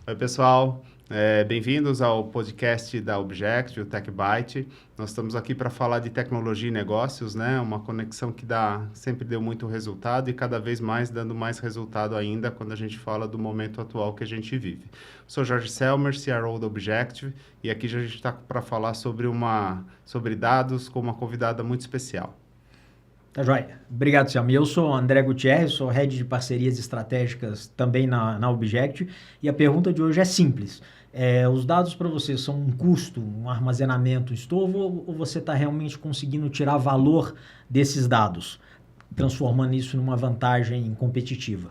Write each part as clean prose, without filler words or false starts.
Oi, pessoal. Bem-vindos ao podcast da Objective, o TechByte. Nós estamos aqui para falar de tecnologia e negócios, né? Uma conexão que sempre deu muito resultado e cada vez mais dando mais resultado ainda quando a gente fala do momento atual que a gente vive. Sou Jorge Selmer, CRO da Objective, e aqui a gente está para falar sobre dados com uma convidada muito especial. Tá joia. Obrigado, Selma. Eu sou André Gutierrez, sou Head de Parcerias Estratégicas também na Objective. E a pergunta de hoje é simples. Os dados para você são um custo, um armazenamento, um estorvo, ou você está realmente conseguindo tirar valor desses dados, transformando isso numa vantagem competitiva?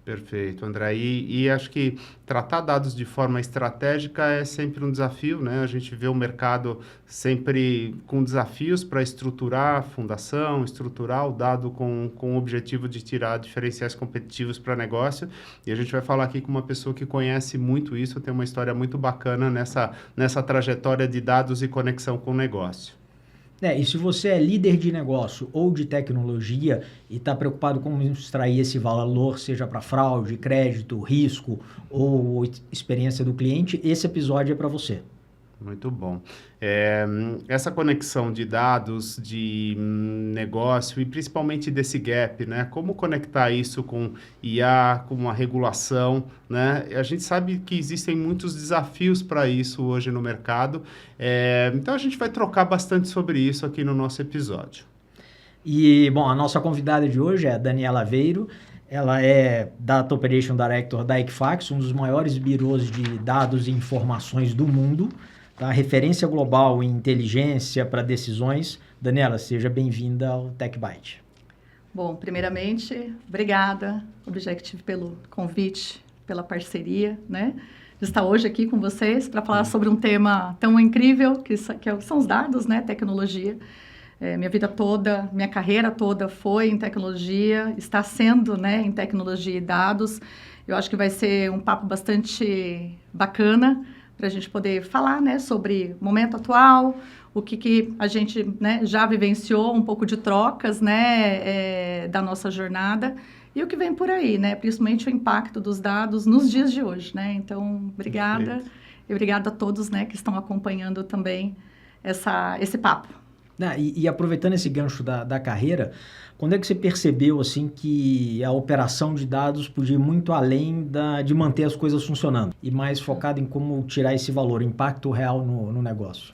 Perfeito, André. E acho que tratar dados de forma estratégica é sempre um desafio, né? A gente vê o mercado sempre com desafios para estruturar a fundação, estruturar o dado com o objetivo de tirar diferenciais competitivos para negócio. E a gente vai falar aqui com uma pessoa que conhece muito isso, tem uma história muito bacana nessa trajetória de dados e conexão com o negócio. E se você é líder de negócio ou de tecnologia e está preocupado com extrair esse valor, seja para fraude, crédito, risco ou experiência do cliente, esse episódio é para você. Muito bom. Essa conexão de dados, de negócio e principalmente desse gap, né? Como conectar isso com IA, com uma regulação, né? A gente sabe que existem muitos desafios para isso hoje no mercado, então a gente vai trocar bastante sobre isso aqui no nosso episódio. E, bom, a nossa convidada de hoje é a Daniela Aveiro. Ela é Data Operation Director da Equifax, um dos maiores birôs de dados e informações do mundo. Tá? Referência global em inteligência para decisões. Daniela, seja bem-vinda ao TechByte. Bom, primeiramente, obrigada, Objective, pelo convite, pela parceria, né? De estar hoje aqui com vocês para falar sobre um tema tão incrível que são os dados, né? Tecnologia. Minha vida toda, minha carreira toda foi em tecnologia, está sendo, né, em tecnologia e dados. Eu acho que vai ser um papo bastante bacana para a gente poder falar, né, sobre o momento atual, o que a gente, né, já vivenciou, um pouco de trocas, né, da nossa jornada e o que vem por aí, né, principalmente o impacto dos dados nos dias de hoje, né. Então, obrigada. Perfeito. E obrigada a todos, né, que estão acompanhando também esse papo. E aproveitando esse gancho da carreira, quando é que você percebeu assim, que a operação de dados podia ir muito além de manter as coisas funcionando e mais focado em como tirar esse valor, impacto real no negócio?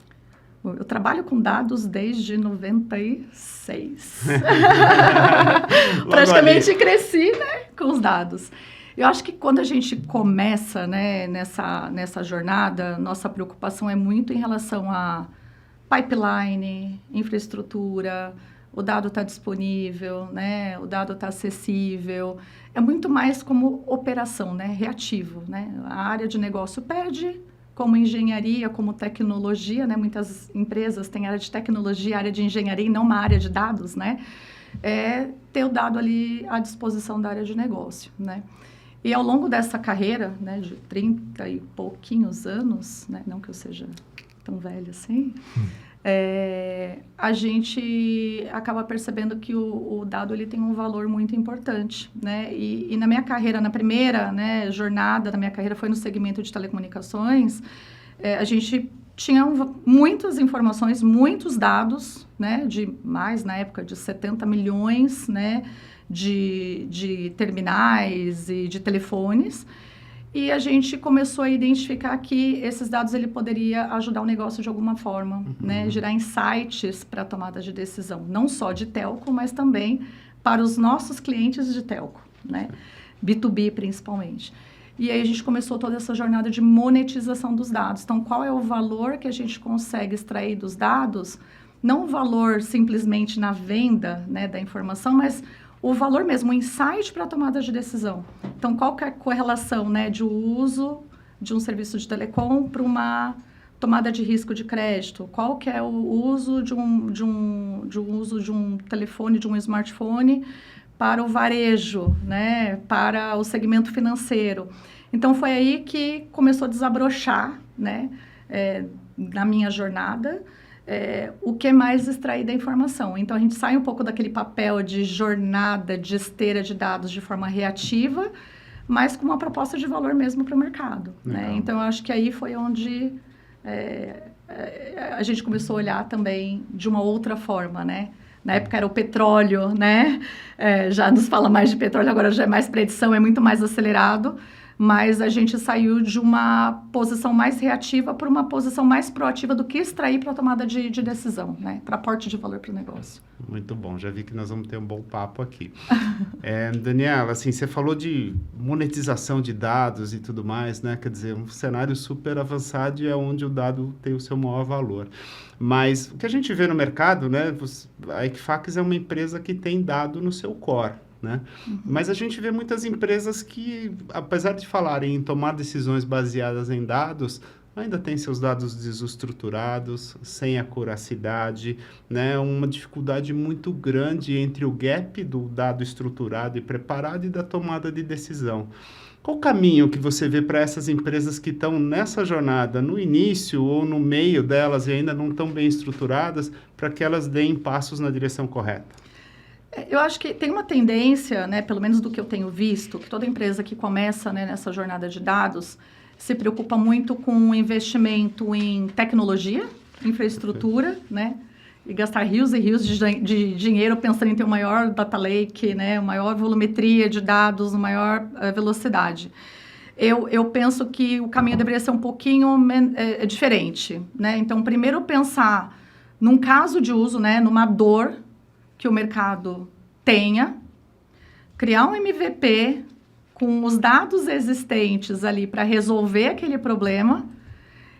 Eu trabalho com dados desde 96. Praticamente cresci, né, com os dados. Eu acho que quando a gente começa, né, nessa jornada, nossa preocupação é muito em relação a pipeline, infraestrutura, o dado está disponível, né? O dado está acessível. É muito mais como operação, né? Reativo, né? A área de negócio pede, como engenharia, como tecnologia, né? Muitas empresas têm área de tecnologia, área de engenharia e não uma área de dados, né? Ter o dado ali à disposição da área de negócio, né? E ao longo dessa carreira, né, de 30 e pouquinhos anos, né? Não que eu seja tão velha assim, a gente acaba percebendo que o dado ele tem um valor muito importante, né? E na minha carreira, na primeira, né, jornada da minha carreira foi no segmento de telecomunicações, a gente tinha muitas informações, muitos dados, né, de mais na época de 70 milhões, né, de terminais e de telefones. E a gente começou a identificar que esses dados ele poderia ajudar o negócio de alguma forma, né? Gerar insights para a tomada de decisão, não só de telco, mas também para os nossos clientes de telco, né? B2B principalmente. E aí a gente começou toda essa jornada de monetização dos dados. Então, qual é o valor que a gente consegue extrair dos dados? Não o valor simplesmente na venda, né, da informação, mas o valor mesmo, o insight para a tomada de decisão. Então, qual que é a correlação, né, de uso de um serviço de telecom para uma tomada de risco de crédito? Qual que é o uso de um telefone, de um smartphone para o varejo, né, para o segmento financeiro? Então, foi aí que começou a desabrochar, né, na minha jornada, o que mais extrair da informação. Então, a gente sai um pouco daquele papel de jornada, de esteira de dados de forma reativa, mas com uma proposta de valor mesmo para o mercado, né? Então, eu acho que aí foi onde a gente começou a olhar também de uma outra forma, né? Na época era o petróleo, né? Já nos fala mais de petróleo, agora já é mais predição, é muito mais acelerado, mas a gente saiu de uma posição mais reativa para uma posição mais proativa do que extrair para a tomada de decisão, né? Para aporte de valor para o negócio. Muito bom, já vi que nós vamos ter um bom papo aqui. Daniela, assim, você falou de monetização de dados e tudo mais, né? Quer dizer, um cenário super avançado e é onde o dado tem o seu maior valor. Mas o que a gente vê no mercado, né? A Equifax é uma empresa que tem dado no seu core, né? Mas a gente vê muitas empresas que, apesar de falarem em tomar decisões baseadas em dados, ainda tem seus dados desestruturados, sem acuracidade, né? Uma dificuldade muito grande entre o gap do dado estruturado e preparado e da tomada de decisão. Qual o caminho que você vê para essas empresas que estão nessa jornada, no início ou no meio delas e ainda não estão bem estruturadas, para que elas deem passos na direção correta? Eu acho que tem uma tendência, né, pelo menos do que eu tenho visto, que toda empresa que começa, né, nessa jornada de dados se preocupa muito com o investimento em tecnologia, infraestrutura, né, e gastar rios e rios de dinheiro pensando em ter o maior data lake, né, maior volumetria de dados, maior velocidade. Eu penso que o caminho deveria ser um pouquinho diferente, né? Então, primeiro pensar num caso de uso, né, numa dor que o mercado tenha, criar um MVP com os dados existentes ali para resolver aquele problema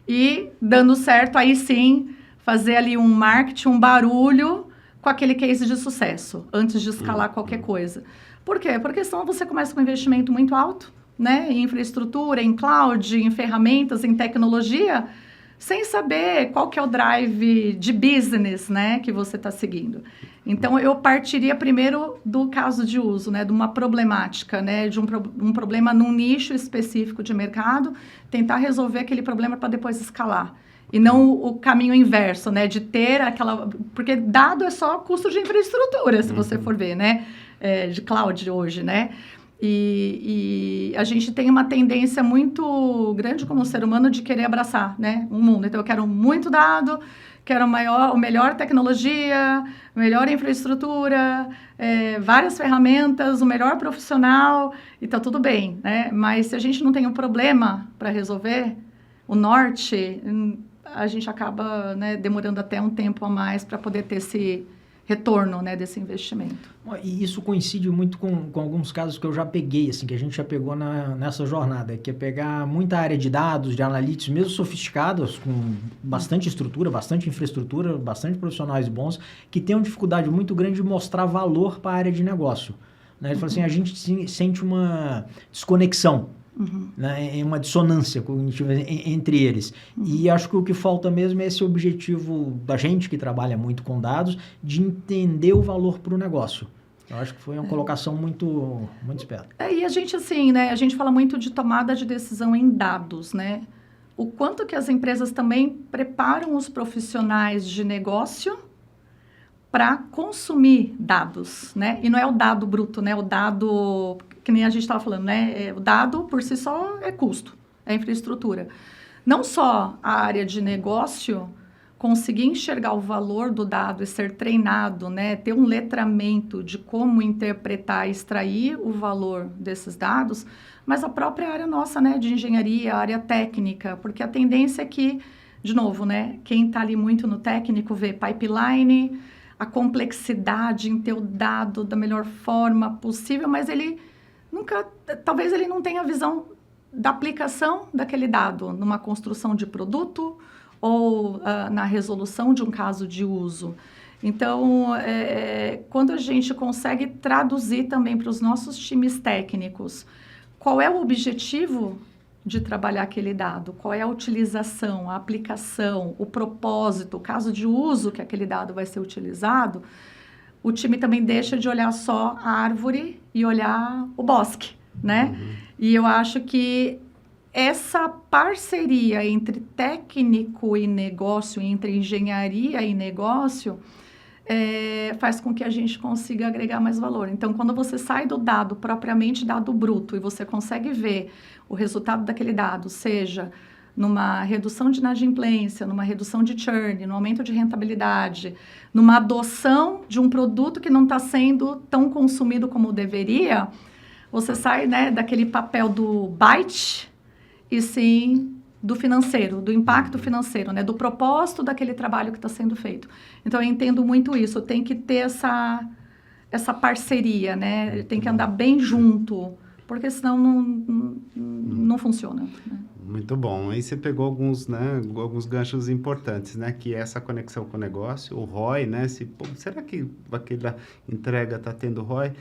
e, dando certo, aí sim, fazer ali um marketing, um barulho com aquele case de sucesso, antes de escalar qualquer coisa. Por quê? Porque senão você começa com um investimento muito alto, né? Em infraestrutura, em cloud, em ferramentas, em tecnologia, sem saber qual que é o drive de business, né, que você está seguindo. Então, eu partiria primeiro do caso de uso, né, de uma problemática, né, de um problema num nicho específico de mercado, tentar resolver aquele problema para depois escalar. E não o caminho inverso, né, de ter aquela... Porque dado é só custo de infraestrutura, se você for ver, né, de cloud hoje, né. E a gente tem uma tendência muito grande como ser humano de querer abraçar, né, um mundo. Então, eu quero muito dado, quero melhor tecnologia, melhor infraestrutura, várias ferramentas, o melhor profissional, e tá tudo bem, né? Mas se a gente não tem um problema para resolver, o norte, a gente acaba, né, demorando até um tempo a mais para poder ter esse retorno, né, desse investimento. E isso coincide muito com alguns casos que eu já peguei, assim, que a gente já pegou nessa jornada, que é pegar muita área de dados, de analytics, mesmo sofisticados, com bastante estrutura, bastante infraestrutura, bastante profissionais bons, que tem uma dificuldade muito grande de mostrar valor para a área de negócio. Né? Ele fala assim, a gente sente uma desconexão. Né, uma dissonância cognitiva entre eles. E acho que o que falta mesmo é esse objetivo da gente que trabalha muito com dados, de entender o valor para o negócio. Eu acho que foi uma colocação muito esperta. E a gente, assim, né, a gente fala muito de tomada de decisão em dados, né? O quanto que as empresas também preparam os profissionais de negócio para consumir dados, né? E não é o dado bruto, né? O dado... que nem a gente estava falando, né? O dado, por si só, é custo, é infraestrutura. Não só a área de negócio conseguir enxergar o valor do dado e ser treinado, né? Ter um letramento de como interpretar e extrair o valor desses dados, mas a própria área nossa, né? De engenharia, a área técnica, porque a tendência é que, de novo, né? Quem está ali muito no técnico vê pipeline, a complexidade em ter o dado da melhor forma possível, mas talvez ele não tenha a visão da aplicação daquele dado numa construção de produto ou na resolução de um caso de uso. Então, quando a gente consegue traduzir também para os nossos times técnicos qual é o objetivo de trabalhar aquele dado, qual é a utilização, a aplicação, o propósito, o caso de uso que aquele dado vai ser utilizado, o time também deixa de olhar só a árvore e olhar o bosque, né? E eu acho que essa parceria entre técnico e negócio, entre engenharia e negócio, faz com que a gente consiga agregar mais valor. Então, quando você sai do dado, propriamente dado bruto, e você consegue ver o resultado daquele dado, seja numa redução de inadimplência, numa redução de churn, no aumento de rentabilidade, numa adoção de um produto que não está sendo tão consumido como deveria, você sai, né, daquele papel do byte e sim do financeiro, do impacto financeiro, né, do propósito daquele trabalho que está sendo feito. Então, eu entendo muito isso. Tem que ter essa parceria, né? Tem que andar bem junto, porque senão não funciona, né? Muito bom. Aí você pegou alguns ganchos importantes, né? Que é essa conexão com o negócio, o ROI, né? Será que aquela entrega está tendo ROI?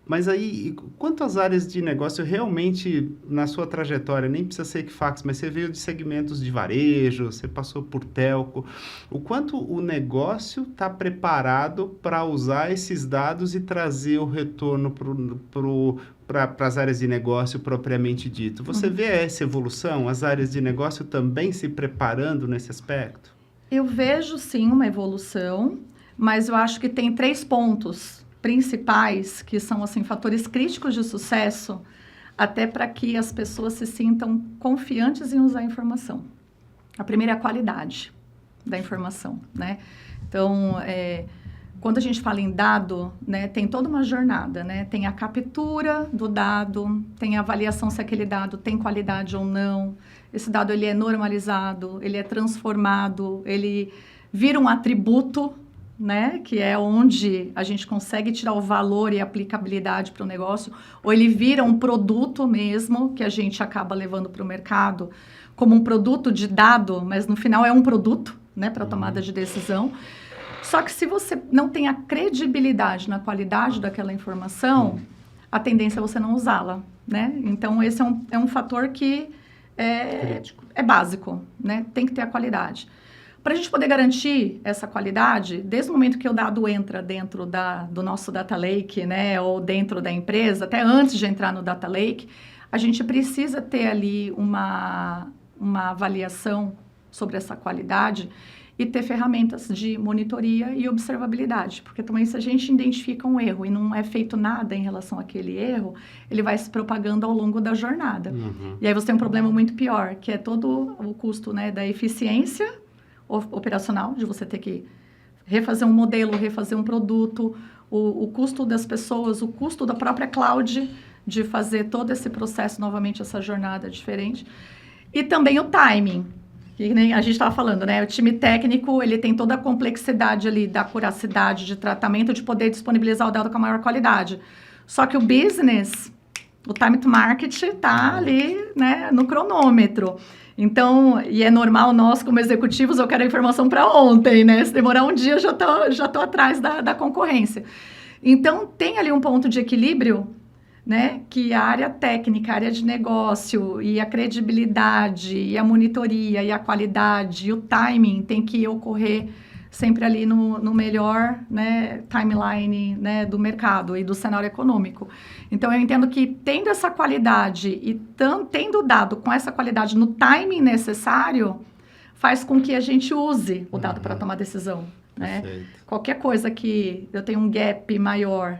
Mas aí, quantas áreas de negócio realmente, na sua trajetória, nem precisa ser Equifax, mas você veio de segmentos de varejo, você passou por telco, o quanto o negócio está preparado para usar esses dados e trazer o retorno para as áreas de negócio propriamente dito? Você vê essa evolução, as áreas de negócio também se preparando nesse aspecto? Eu vejo, sim, uma evolução, mas eu acho que tem 3 pontos principais, que são assim fatores críticos de sucesso, até para que as pessoas se sintam confiantes em usar a informação. A primeira é a qualidade da informação, né? Então, quando a gente fala em dado, né, tem toda uma jornada, né? Tem a captura do dado, tem a avaliação se aquele dado tem qualidade ou não. Esse dado ele é normalizado, ele é transformado, ele vira um atributo, né, que é onde a gente consegue tirar o valor e a aplicabilidade para o negócio, ou ele vira um produto mesmo, que a gente acaba levando para o mercado como um produto de dado, mas no final é um produto, né, para tomada de decisão. Só que se você não tem a credibilidade na qualidade daquela informação, a tendência é você não usá-la, né? Então, esse é um fator que é básico, né? Tem que ter a qualidade. Para a gente poder garantir essa qualidade, desde o momento que o dado entra dentro do nosso Data Lake, né, ou dentro da empresa, até antes de entrar no Data Lake, a gente precisa ter ali uma avaliação sobre essa qualidade e ter ferramentas de monitoria e observabilidade, porque também se a gente identifica um erro e não é feito nada em relação àquele erro, ele vai se propagando ao longo da jornada. E aí você tem um problema muito pior, que é todo o custo, né, da eficiência operacional, de você ter que refazer um modelo, refazer um produto, o custo das pessoas, o custo da própria cloud, de fazer todo esse processo, novamente, essa jornada diferente. E também o timing, que nem a gente estava falando, né? O time técnico, ele tem toda a complexidade ali da acuracidade de tratamento, de poder disponibilizar o dado com a maior qualidade. Só que o business, o time to market, está ali, né, no cronômetro. Então, e é normal nós, como executivos, eu quero a informação para ontem, né? Se demorar um dia, eu já tô atrás da concorrência. Então, tem ali um ponto de equilíbrio, né? Que a área técnica, a área de negócio, e a credibilidade, e a monitoria, e a qualidade, e o timing tem que ocorrer sempre ali no melhor, né, timeline, né, do mercado e do cenário econômico. Então, eu entendo que tendo essa qualidade e tendo dado com essa qualidade no timing necessário, faz com que a gente use o dado para tomar decisão, né? Qualquer coisa que eu tenha um gap maior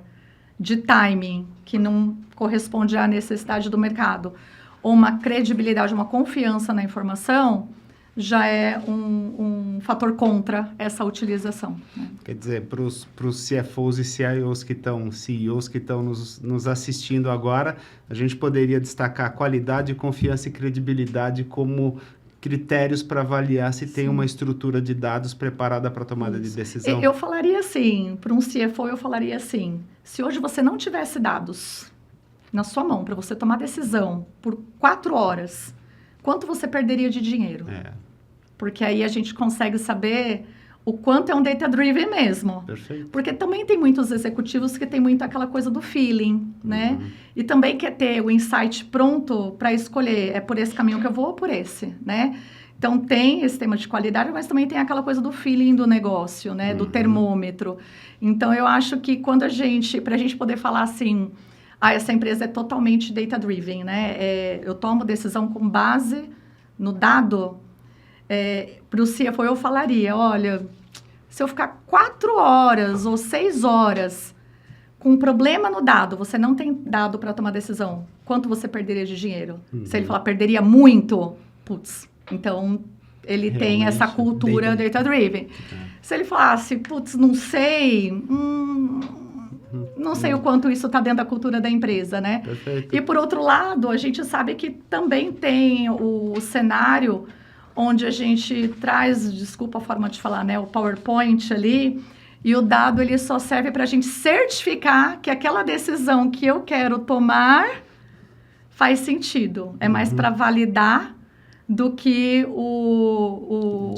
de timing que não corresponde à necessidade do mercado, ou uma credibilidade, uma confiança na informação, já é um fator contra essa utilização, né? Quer dizer, para os CFOs e CEOs que estão nos assistindo agora, a gente poderia destacar qualidade, confiança e credibilidade como critérios para avaliar se tem uma estrutura de dados preparada para tomada de decisão? Eu falaria assim, para um CFO eu falaria assim, se hoje você não tivesse dados na sua mão para você tomar decisão por 4 horas, quanto você perderia de dinheiro? Porque aí a gente consegue saber o quanto é um data-driven mesmo. Perfeito. Porque também tem muitos executivos que tem muito aquela coisa do feeling, né? E também quer ter o insight pronto para escolher, é por esse caminho que eu vou ou por esse, né? Então, tem esse tema de qualidade, mas também tem aquela coisa do feeling do negócio, né? Do termômetro. Então, eu acho que quando para a gente poder falar assim, essa empresa é totalmente data-driven, né? Eu tomo decisão com base no dado. Para o CFO eu falaria, olha, Se eu ficar 4 horas ou 6 horas com um problema no dado, você não tem dado para tomar decisão, quanto você perderia de dinheiro? Se ele falar perderia muito, putz, então ele tem essa cultura data-driven. Se ele falasse, putz, não sei, não sei o quanto isso está dentro da cultura da empresa, né? Perfeito. E por outro lado, a gente sabe que também tem o cenário onde a gente traz, desculpa a forma de falar, né, o PowerPoint ali, e o dado ele só serve para a gente certificar que aquela decisão que eu quero tomar faz sentido. É mais para validar do que o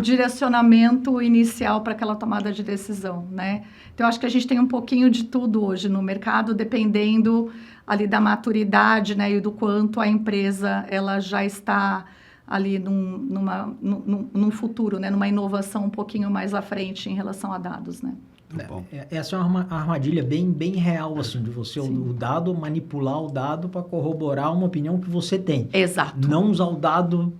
direcionamento inicial para aquela tomada de decisão, né? Então, eu acho que a gente tem um pouquinho de tudo hoje no mercado, dependendo ali da maturidade, né, e do quanto a empresa ela já está ali num futuro, né, numa inovação um pouquinho mais à frente em relação a dados, né? Essa é uma armadilha bem real, assim, de você, o dado, manipular o dado para corroborar uma opinião que você tem. Exato. Não usar o dado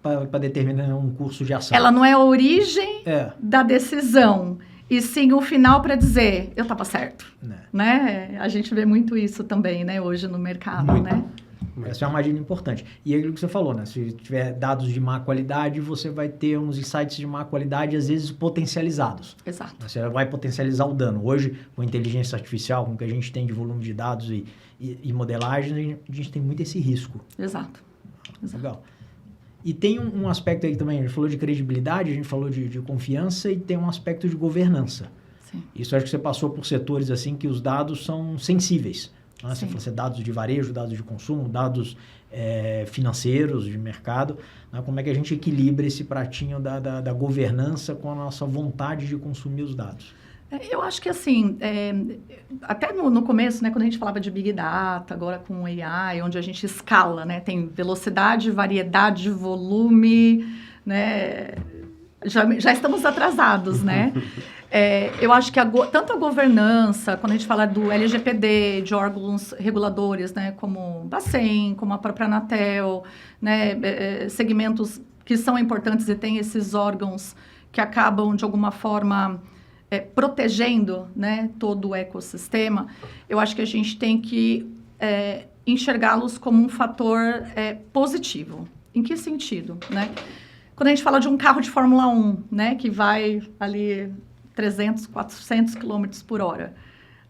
para determinar um curso de ação. Ela não é a origem da decisão, e sim o final para dizer, eu estava certo. Né? A gente vê muito isso também, né, hoje no mercado, né? Essa é uma armadilha importante. E é aquilo que você falou, né? Se tiver dados de má qualidade, você vai ter uns insights de má qualidade, às vezes potencializados. Exato. Você vai potencializar o dano. Hoje, com inteligência artificial, com o que a gente tem de volume de dados e modelagem, a gente tem muito esse risco. Exato. Legal. E tem um aspecto aí também, a gente falou de credibilidade, a gente falou de confiança e tem um aspecto de governança. Sim. Isso acho que você passou por setores assim que os dados são sensíveis. Você falou dados de varejo, dados de consumo, dados financeiros, de mercado. Né? Como é que a gente equilibra esse pratinho da governança com a nossa vontade de consumir os dados? Eu acho que assim, até no começo, né, quando a gente falava de Big Data, agora com AI, onde a gente escala, né, tem velocidade, variedade, volume, né, já estamos atrasados, né? Eu acho que tanto a governança, quando a gente fala do LGPD, de órgãos reguladores, né, como o Bacen, como a própria Anatel, né, segmentos que são importantes e tem esses órgãos que acabam, de alguma forma, protegendo, né, todo o ecossistema, eu acho que a gente tem que enxergá-los como um fator positivo. Em que sentido, né? Quando a gente fala de um carro de Fórmula 1, né, que vai ali 300, 400 km por hora,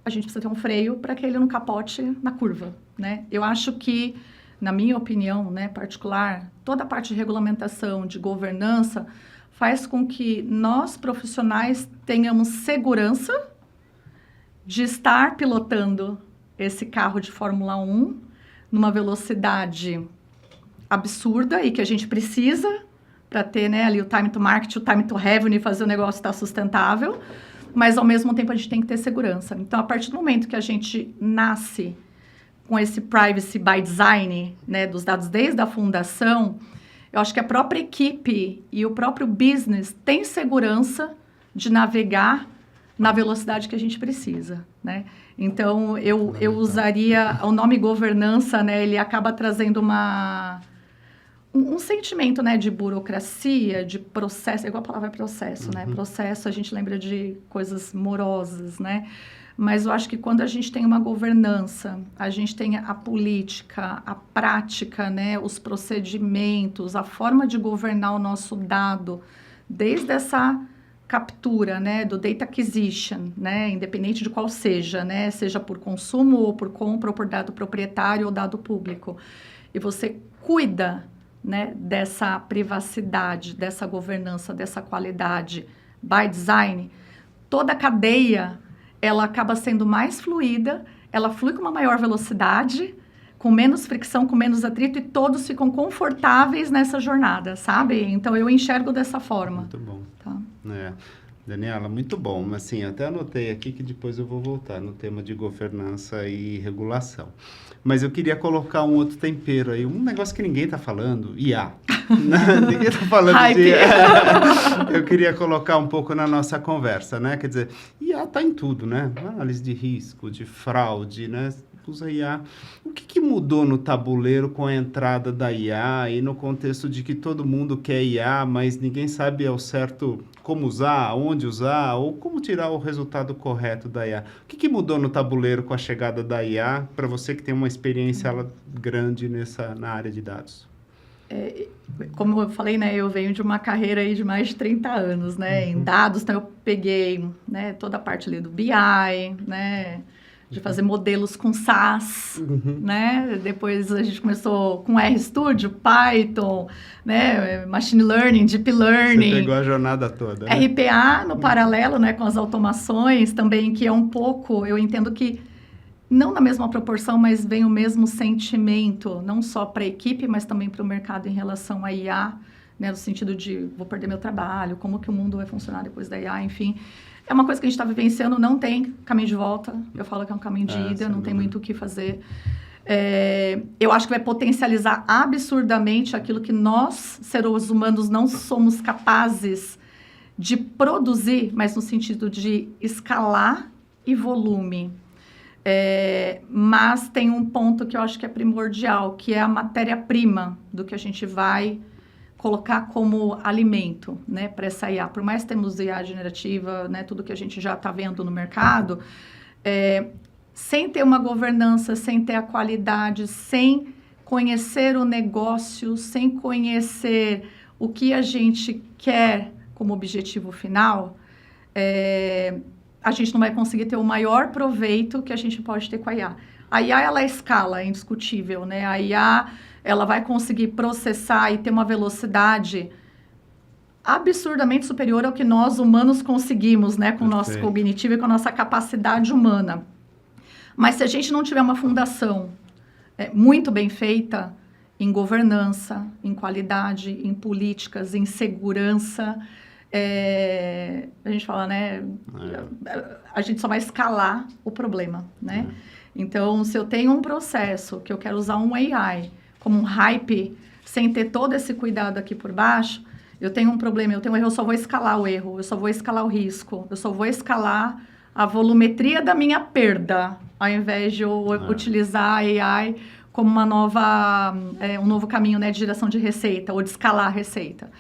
a gente precisa ter um freio para que ele não capote na curva, né? Eu acho que, na minha opinião, né, particular, toda a parte de regulamentação, de governança, faz com que nós, profissionais, tenhamos segurança de estar pilotando esse carro de Fórmula 1 numa velocidade absurda e que a gente precisa para ter, né, ali o time to market, o time to revenue, fazer o negócio estar sustentável, mas ao mesmo tempo a gente tem que ter segurança. Então, a partir do momento que a gente nasce com esse privacy by design, né, dos dados desde a fundação, eu acho que a própria equipe e o próprio business tem segurança de navegar na velocidade que a gente precisa, né? Então, eu usaria o nome governança, né, ele acaba trazendo um sentimento, né, de burocracia, de processo, igual a palavra processo, né? Processo, a gente lembra de coisas morosas, né? Mas eu acho que quando a gente tem uma governança, a gente tem a política, a prática, né, os procedimentos, a forma de governar o nosso dado, desde essa captura, né, do data acquisition, né, independente de qual seja, né, seja por consumo ou por compra ou por dado proprietário ou dado público. E você cuida, né, dessa privacidade, dessa governança, dessa qualidade by design, toda a cadeia ela acaba sendo mais fluida, ela flui com uma maior velocidade, com menos fricção, com menos atrito, e todos ficam confortáveis nessa jornada, sabe? Então, eu enxergo dessa forma. Muito bom. Tá? Daniela, muito bom. Assim, até anotei aqui que depois eu vou voltar no tema de governança e regulação. Mas eu queria colocar um outro tempero aí, um negócio que ninguém está falando, IA. Ninguém está falando de IA. Eu queria colocar um pouco na nossa conversa, né? Quer dizer, IA está em tudo, né? Análise de risco, de fraude, né? usa IA. O que mudou no tabuleiro com a entrada da IA e no contexto de que todo mundo quer IA, mas ninguém sabe ao certo como usar, onde usar ou como tirar o resultado correto da IA? O que mudou no tabuleiro com a chegada da IA para você que tem uma experiência grande na área de dados? Como eu falei, né, eu venho de uma carreira aí de mais de 30 anos, né, em dados, então eu peguei, né, toda a parte ali do BI, né, de fazer modelos com SAS, né, depois a gente começou com RStudio, Python, né, Machine Learning, Deep Learning. Você pegou a jornada toda, né? RPA no paralelo, né, com as automações também, que é um pouco, eu entendo que não na mesma proporção, mas vem o mesmo sentimento, não só para a equipe, mas também para o mercado em relação à IA, né, no sentido de vou perder meu trabalho, como que o mundo vai funcionar depois da IA, enfim. É uma coisa que a gente está vivenciando, não tem caminho de volta, eu falo que é um caminho de ida, não tem muito o que fazer. Eu acho que vai potencializar absurdamente aquilo que nós, seres humanos, não somos capazes de produzir, mas no sentido de escalar e volume. Mas tem um ponto que eu acho que é primordial, que é a matéria-prima do que a gente vai colocar como alimento, né, para essa IA. Por mais que temos IA generativa, né, tudo que a gente já está vendo no mercado, sem ter uma governança, sem ter a qualidade, sem conhecer o negócio, sem conhecer o que a gente quer como objetivo final, a gente não vai conseguir ter o maior proveito que a gente pode ter com a IA. A IA, ela escala, é indiscutível, né? A IA, ela vai conseguir processar e ter uma velocidade absurdamente superior ao que nós, humanos, conseguimos, né? Com o nosso cognitivo e com a nossa capacidade humana. Mas se a gente não tiver uma fundação muito bem feita em governança, em qualidade, em políticas, em segurança... a gente fala, né? A gente só vai escalar o problema, né? Então, se eu tenho um processo que eu quero usar um AI como um hype, sem ter todo esse cuidado aqui por baixo, eu tenho um problema, eu tenho um erro, eu só vou escalar o erro, eu só vou escalar o risco, eu só vou escalar a volumetria da minha perda, ao invés de eu utilizar a AI como uma nova, um novo caminho, né, de geração de receita, ou de escalar a receita.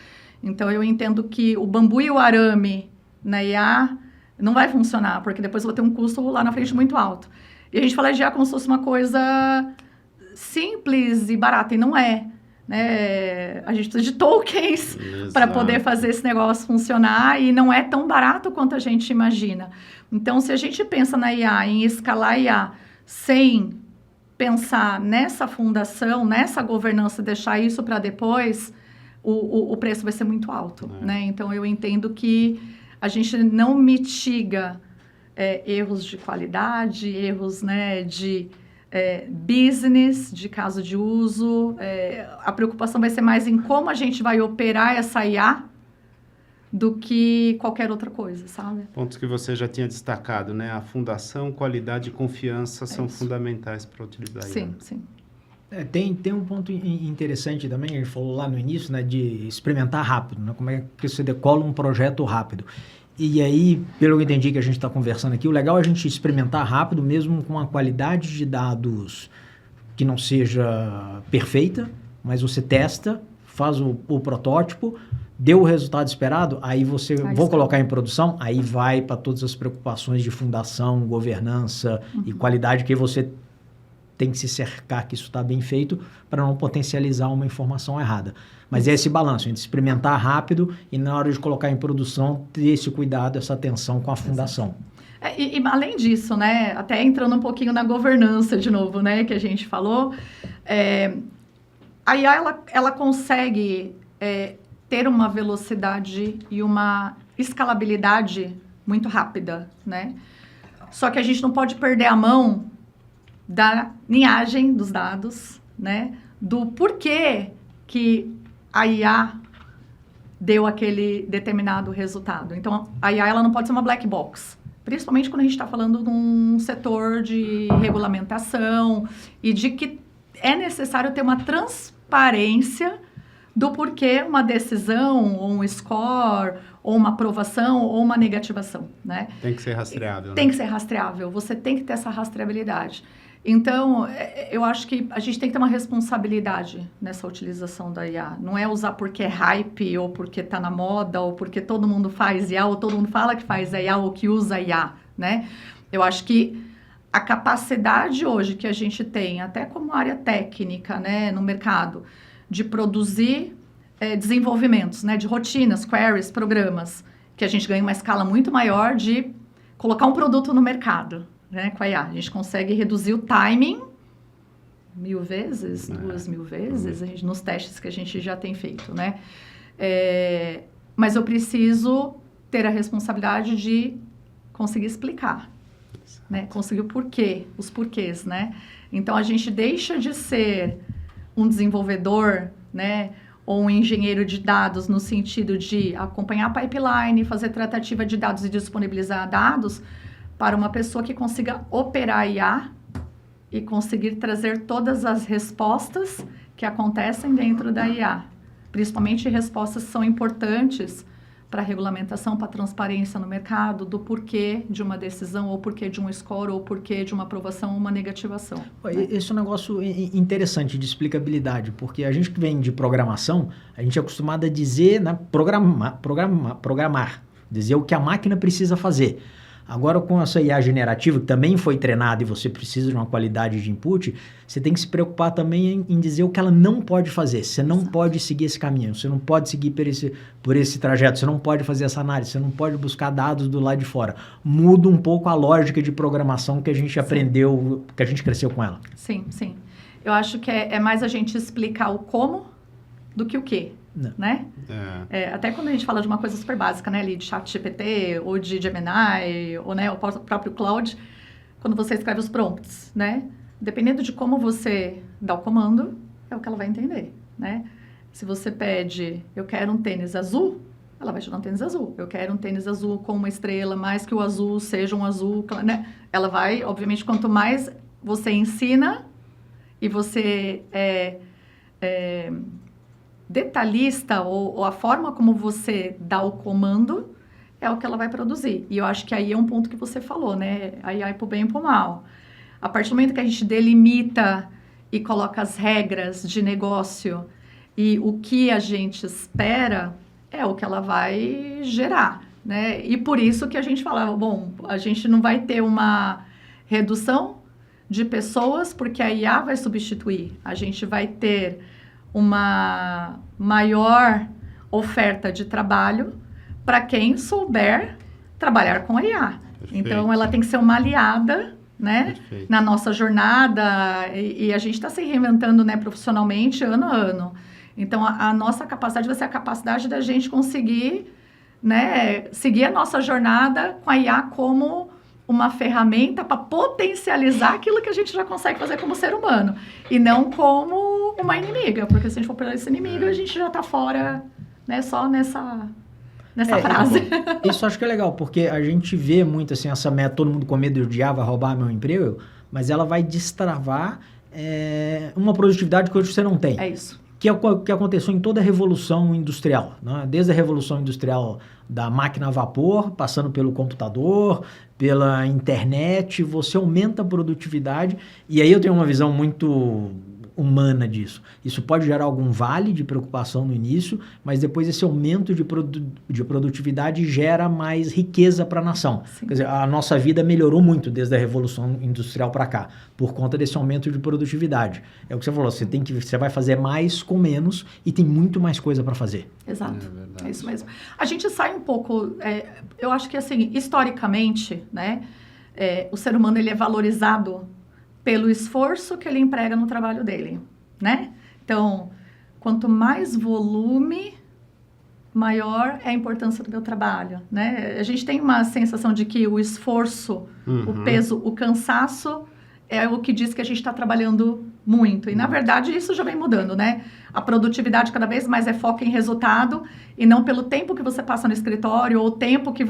Então, eu entendo que o bambu e o arame na IA não vai funcionar, porque depois eu vou ter um custo lá na frente muito alto. E a gente fala de IA como se fosse uma coisa simples e barata, e não é. Né? A gente precisa de tokens para poder fazer esse negócio funcionar, e não é tão barato quanto a gente imagina. Então, se a gente pensa na IA, em escalar a IA, sem pensar nessa fundação, nessa governança, deixar isso para depois... O preço vai ser muito alto, né? Então, eu entendo que a gente não mitiga erros de qualidade, erros, né, de business, de caso de uso. A preocupação vai ser mais em como a gente vai operar essa IA do que qualquer outra coisa, sabe? Pontos que você já tinha destacado, né? A fundação, qualidade e confiança são fundamentais para utilizar a IA. Sim, sim. Tem um ponto interessante também, ele falou lá no início, né, de experimentar rápido, né, como é que você decola um projeto rápido. E aí, pelo que eu entendi que a gente está conversando aqui, o legal é a gente experimentar rápido, mesmo com a qualidade de dados que não seja perfeita, mas você testa, faz o protótipo, deu o resultado esperado, aí você, vou colocar em produção, aí vai para todas as preocupações de fundação, governança e qualidade que você tem que se cercar que isso está bem feito para não potencializar uma informação errada. Mas é esse balanço entre experimentar rápido e na hora de colocar em produção ter esse cuidado, essa atenção com a fundação. E além disso, né, até entrando um pouquinho na governança de novo, né, que a gente falou, a IA ela consegue ter uma velocidade e uma escalabilidade muito rápida, né? Só que a gente não pode perder a mão da linhagem dos dados, né? Do porquê que a IA deu aquele determinado resultado. Então, a IA ela não pode ser uma black box, principalmente quando a gente está falando de um setor de regulamentação e de que é necessário ter uma transparência do porquê uma decisão, ou um score, ou uma aprovação, ou uma negativação, né? Tem que ser rastreável. Tem que ser rastreável, você tem que ter essa rastreabilidade. Então, eu acho que a gente tem que ter uma responsabilidade nessa utilização da IA. Não é usar porque é hype, ou porque está na moda, ou porque todo mundo faz IA, ou todo mundo fala que faz IA, ou que usa IA, né? Eu acho que a capacidade hoje que a gente tem, até como área técnica, né, no mercado, de produzir desenvolvimentos, né, de rotinas, queries, programas, que a gente ganha uma escala muito maior de colocar um produto no mercado, né, com a IA. A gente consegue reduzir o timing 1000 vezes, 2000 vezes, nos testes que a gente já tem feito, né? Mas eu preciso ter a responsabilidade de conseguir explicar, né? Conseguir o porquê, os porquês, né? Então, a gente deixa de ser um desenvolvedor, né? Ou um engenheiro de dados no sentido de acompanhar a pipeline, fazer tratativa de dados e disponibilizar dados, para uma pessoa que consiga operar a IA e conseguir trazer todas as respostas que acontecem dentro da IA. Principalmente respostas que são importantes para a regulamentação, para a transparência no mercado, do porquê de uma decisão, ou porquê de um score, ou porquê de uma aprovação ou uma negativação. Né? Esse é um negócio interessante de explicabilidade, porque a gente que vem de programação, a gente é acostumado a dizer, né, programar, dizer o que a máquina precisa fazer. Agora, com essa IA generativa, que também foi treinada e você precisa de uma qualidade de input, você tem que se preocupar também em dizer o que ela não pode fazer. Você não pode seguir esse caminho, você não pode seguir por esse trajeto, você não pode fazer essa análise, você não pode buscar dados do lado de fora. Muda um pouco a lógica de programação que a gente aprendeu, que a gente cresceu com ela. Sim, sim. Eu acho que é mais a gente explicar o como do que o que. Né? Até quando a gente fala de uma coisa super básica, né, ali de ChatGPT ou de Gemini ou, né, o próprio Claude, quando você escreve os prompts, né, dependendo de como você dá o comando, é o que ela vai entender, né? Se você pede, eu quero um tênis azul, ela vai te dar um tênis azul. Eu quero um tênis azul com uma estrela, mais que o azul seja um azul, né? Ela vai, obviamente, quanto mais você ensina e você detalhista ou a forma como você dá o comando é o que ela vai produzir. E eu acho que aí é um ponto que você falou, né? Aí é pro bem e pro mal. A partir do momento que a gente delimita e coloca as regras de negócio e o que a gente espera, é o que ela vai gerar, né? E por isso que a gente falava, bom, a gente não vai ter uma redução de pessoas porque a IA vai substituir. A gente vai ter uma maior oferta de trabalho para quem souber trabalhar com a IA. Perfeito. Então, ela tem que ser uma aliada, né, na nossa jornada, e a gente está se reinventando, né, profissionalmente ano a ano. Então, a nossa capacidade vai ser a capacidade da gente conseguir, né, seguir a nossa jornada com a IA como uma ferramenta para potencializar aquilo que a gente já consegue fazer como ser humano, e não como uma inimiga, porque se a gente for pegar esse inimigo, a gente já está fora, né, só nessa frase. Isso acho que é legal, porque a gente vê muito assim, essa meta, todo mundo com medo de vai roubar meu emprego, mas ela vai destravar uma produtividade que hoje você não tem. É isso. Que é o que aconteceu em toda a Revolução Industrial, né? Desde a Revolução Industrial da máquina a vapor, passando pelo computador, pela internet, você aumenta a produtividade, e aí eu tenho uma visão muito humana disso. Isso pode gerar algum vale de preocupação no início, mas depois esse aumento de produtividade gera mais riqueza para a nação. Sim. Quer dizer, a nossa vida melhorou muito desde a Revolução Industrial para cá, por conta desse aumento de produtividade. É o que você falou, você vai fazer mais com menos e tem muito mais coisa para fazer. Exato, é isso mesmo. A gente sai um pouco, eu acho que assim, historicamente, né, o ser humano ele é valorizado pelo esforço que ele emprega no trabalho dele, né? Então, quanto mais volume, maior é a importância do meu trabalho, né? A gente tem uma sensação de que o esforço, o peso, o cansaço é o que diz que a gente está trabalhando muito. E, na verdade, isso já vem mudando, né? A produtividade cada vez mais é foco em resultado e não pelo tempo que você passa no escritório ou o tempo que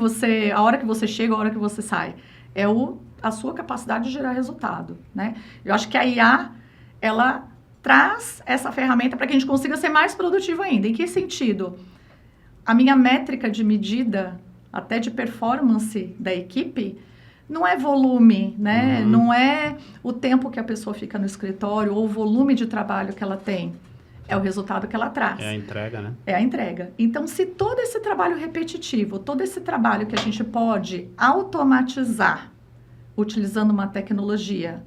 a hora que você chega, a hora que você sai. É a sua capacidade de gerar resultado, né? Eu acho que a IA, ela traz essa ferramenta para que a gente consiga ser mais produtivo ainda. Em que sentido? A minha métrica de medida, até de performance da equipe, não é volume, né? Não é o tempo que a pessoa fica no escritório ou o volume de trabalho que ela tem. É o resultado que ela traz. É a entrega, né? É a entrega. Então, se todo esse trabalho repetitivo, todo esse trabalho que a gente pode automatizar, utilizando uma tecnologia,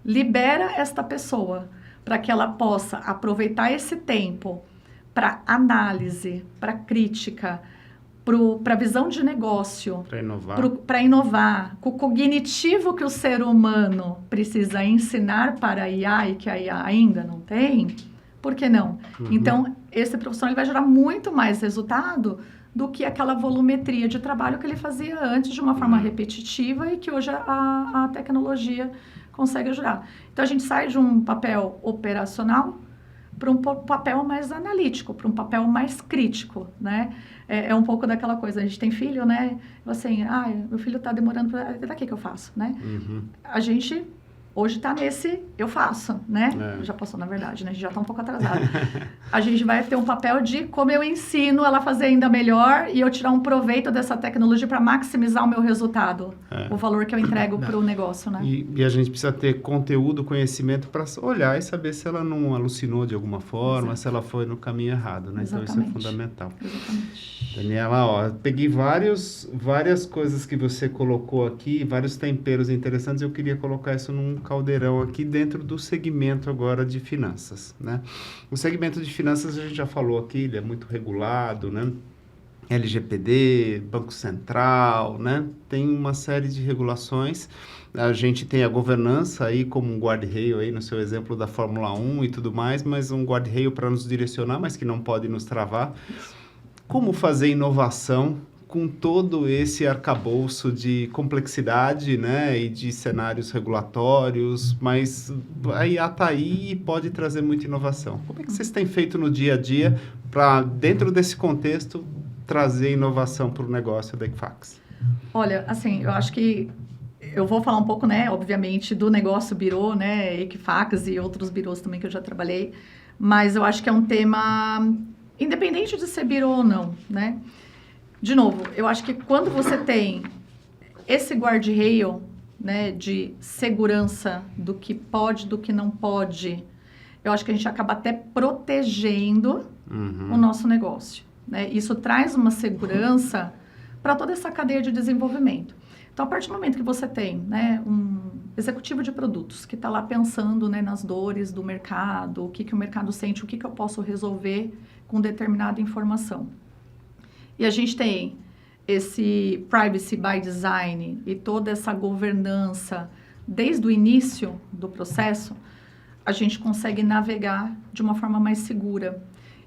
libera esta pessoa para que ela possa aproveitar esse tempo para análise, para crítica, para visão de negócio, para inovar, com o cognitivo que o ser humano precisa ensinar para a IA e que a IA ainda não tem, por que não? Então, esse profissional ele vai gerar muito mais resultado do que aquela volumetria de trabalho que ele fazia antes de uma forma repetitiva e que hoje a tecnologia consegue ajudar. Então, a gente sai de um papel operacional para um papel mais analítico, para um papel mais crítico, né? É um pouco daquela coisa, a gente tem filho, né? Assim, meu filho está demorando, daqui que eu faço, né? A gente hoje está nesse eu faço, né? Já passou, na verdade, né? A gente já está um pouco atrasado. A gente vai ter um papel de como eu ensino ela a fazer ainda melhor e eu tirar um proveito dessa tecnologia para maximizar o meu resultado, o valor que eu entrego para o negócio, né? E a gente precisa ter conteúdo, conhecimento para olhar e saber se ela não alucinou de alguma forma, se ela foi no caminho errado, né? Exatamente. Então, isso é fundamental. Exatamente. Daniela, peguei várias coisas que você colocou aqui, vários temperos interessantes, eu queria colocar isso num caldeirão aqui dentro do segmento agora de finanças, né? O segmento de finanças a gente já falou aqui, ele é muito regulado, né? LGPD, Banco Central, né? Tem uma série de regulações. A gente tem a governança aí como um guarda-reio aí no seu exemplo da Fórmula 1 e tudo mais, mas um guarda-reio para nos direcionar, mas que não pode nos travar. Como fazer inovação com todo esse arcabouço de complexidade, né, e de cenários regulatórios, mas a IA está aí e pode trazer muita inovação. Como é que vocês têm feito no dia a dia para, dentro desse contexto, trazer inovação para o negócio da Equifax? Olha, assim, eu acho que eu vou falar um pouco, né, obviamente, do negócio birô, né, Equifax e outros birôs também que eu já trabalhei, mas eu acho que é um tema independente de ser birô ou não, né? De novo, eu acho que quando você tem esse guarda-reio, né, de segurança do que pode, do que não pode, eu acho que a gente acaba até protegendo o nosso negócio, né? Isso traz uma segurança para toda essa cadeia de desenvolvimento. Então, a partir do momento que você tem, né, um executivo de produtos que está lá pensando, né, nas dores do mercado, o que o mercado sente, o que eu posso resolver com determinada informação. E a gente tem esse privacy by design e toda essa governança desde o início do processo, a gente consegue navegar de uma forma mais segura.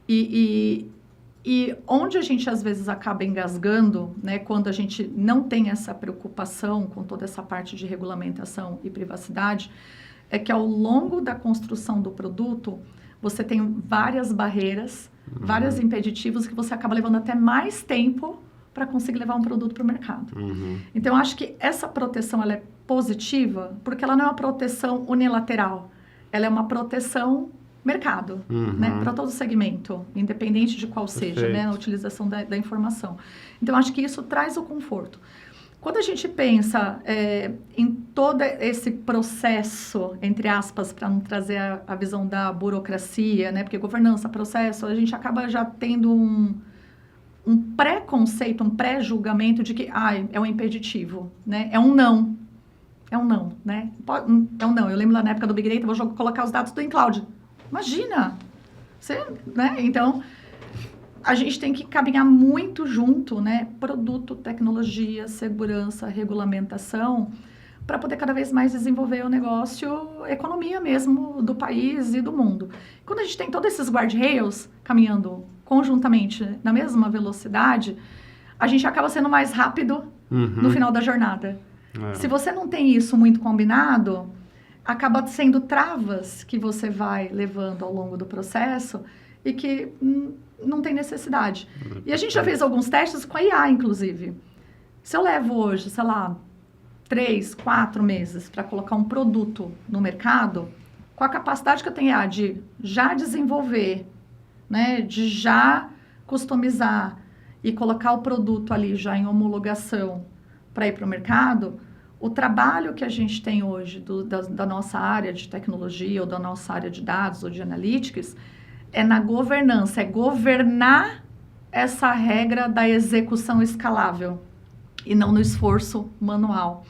E onde a gente às vezes acaba engasgando, né, quando a gente não tem essa preocupação com toda essa parte de regulamentação e privacidade, é que ao longo da construção do produto, você tem várias barreiras, vários impeditivos que você acaba levando até mais tempo para conseguir levar um produto para o mercado. Então, eu acho que essa proteção ela é positiva porque ela não é uma proteção unilateral, ela é uma proteção mercado, né, para todo o segmento, independente de qual seja, né, a utilização da informação. Então, eu acho que isso traz o conforto. Quando a gente pensa em todo esse processo, entre aspas, para não trazer a visão da burocracia, né? Porque governança, processo, a gente acaba já tendo um pré-conceito, um pré-julgamento de que é um impeditivo, né? É um não, né? É um não. Eu lembro lá na época do Big Data, vou colocar os dados do InCloud. Imagina! Né? Então, a gente tem que caminhar muito junto, né? Produto, tecnologia, segurança, regulamentação, para poder cada vez mais desenvolver o negócio, economia mesmo do país e do mundo. Quando a gente tem todos esses guardrails caminhando conjuntamente na mesma velocidade, a gente acaba sendo mais rápido no final da jornada. Se você não tem isso muito combinado, acaba sendo travas que você vai levando ao longo do processo e que não tem necessidade. E a gente já fez alguns testes com a IA, inclusive. Se eu levo hoje, sei lá, 3, 4 meses para colocar um produto no mercado, com a capacidade que eu tenho de já desenvolver, né, de já customizar e colocar o produto ali já em homologação para ir para o mercado, O trabalho que a gente tem hoje da nossa área de tecnologia ou da nossa área de dados ou de analytics é na governança, é governar essa regra da execução escalável e não no esforço manual.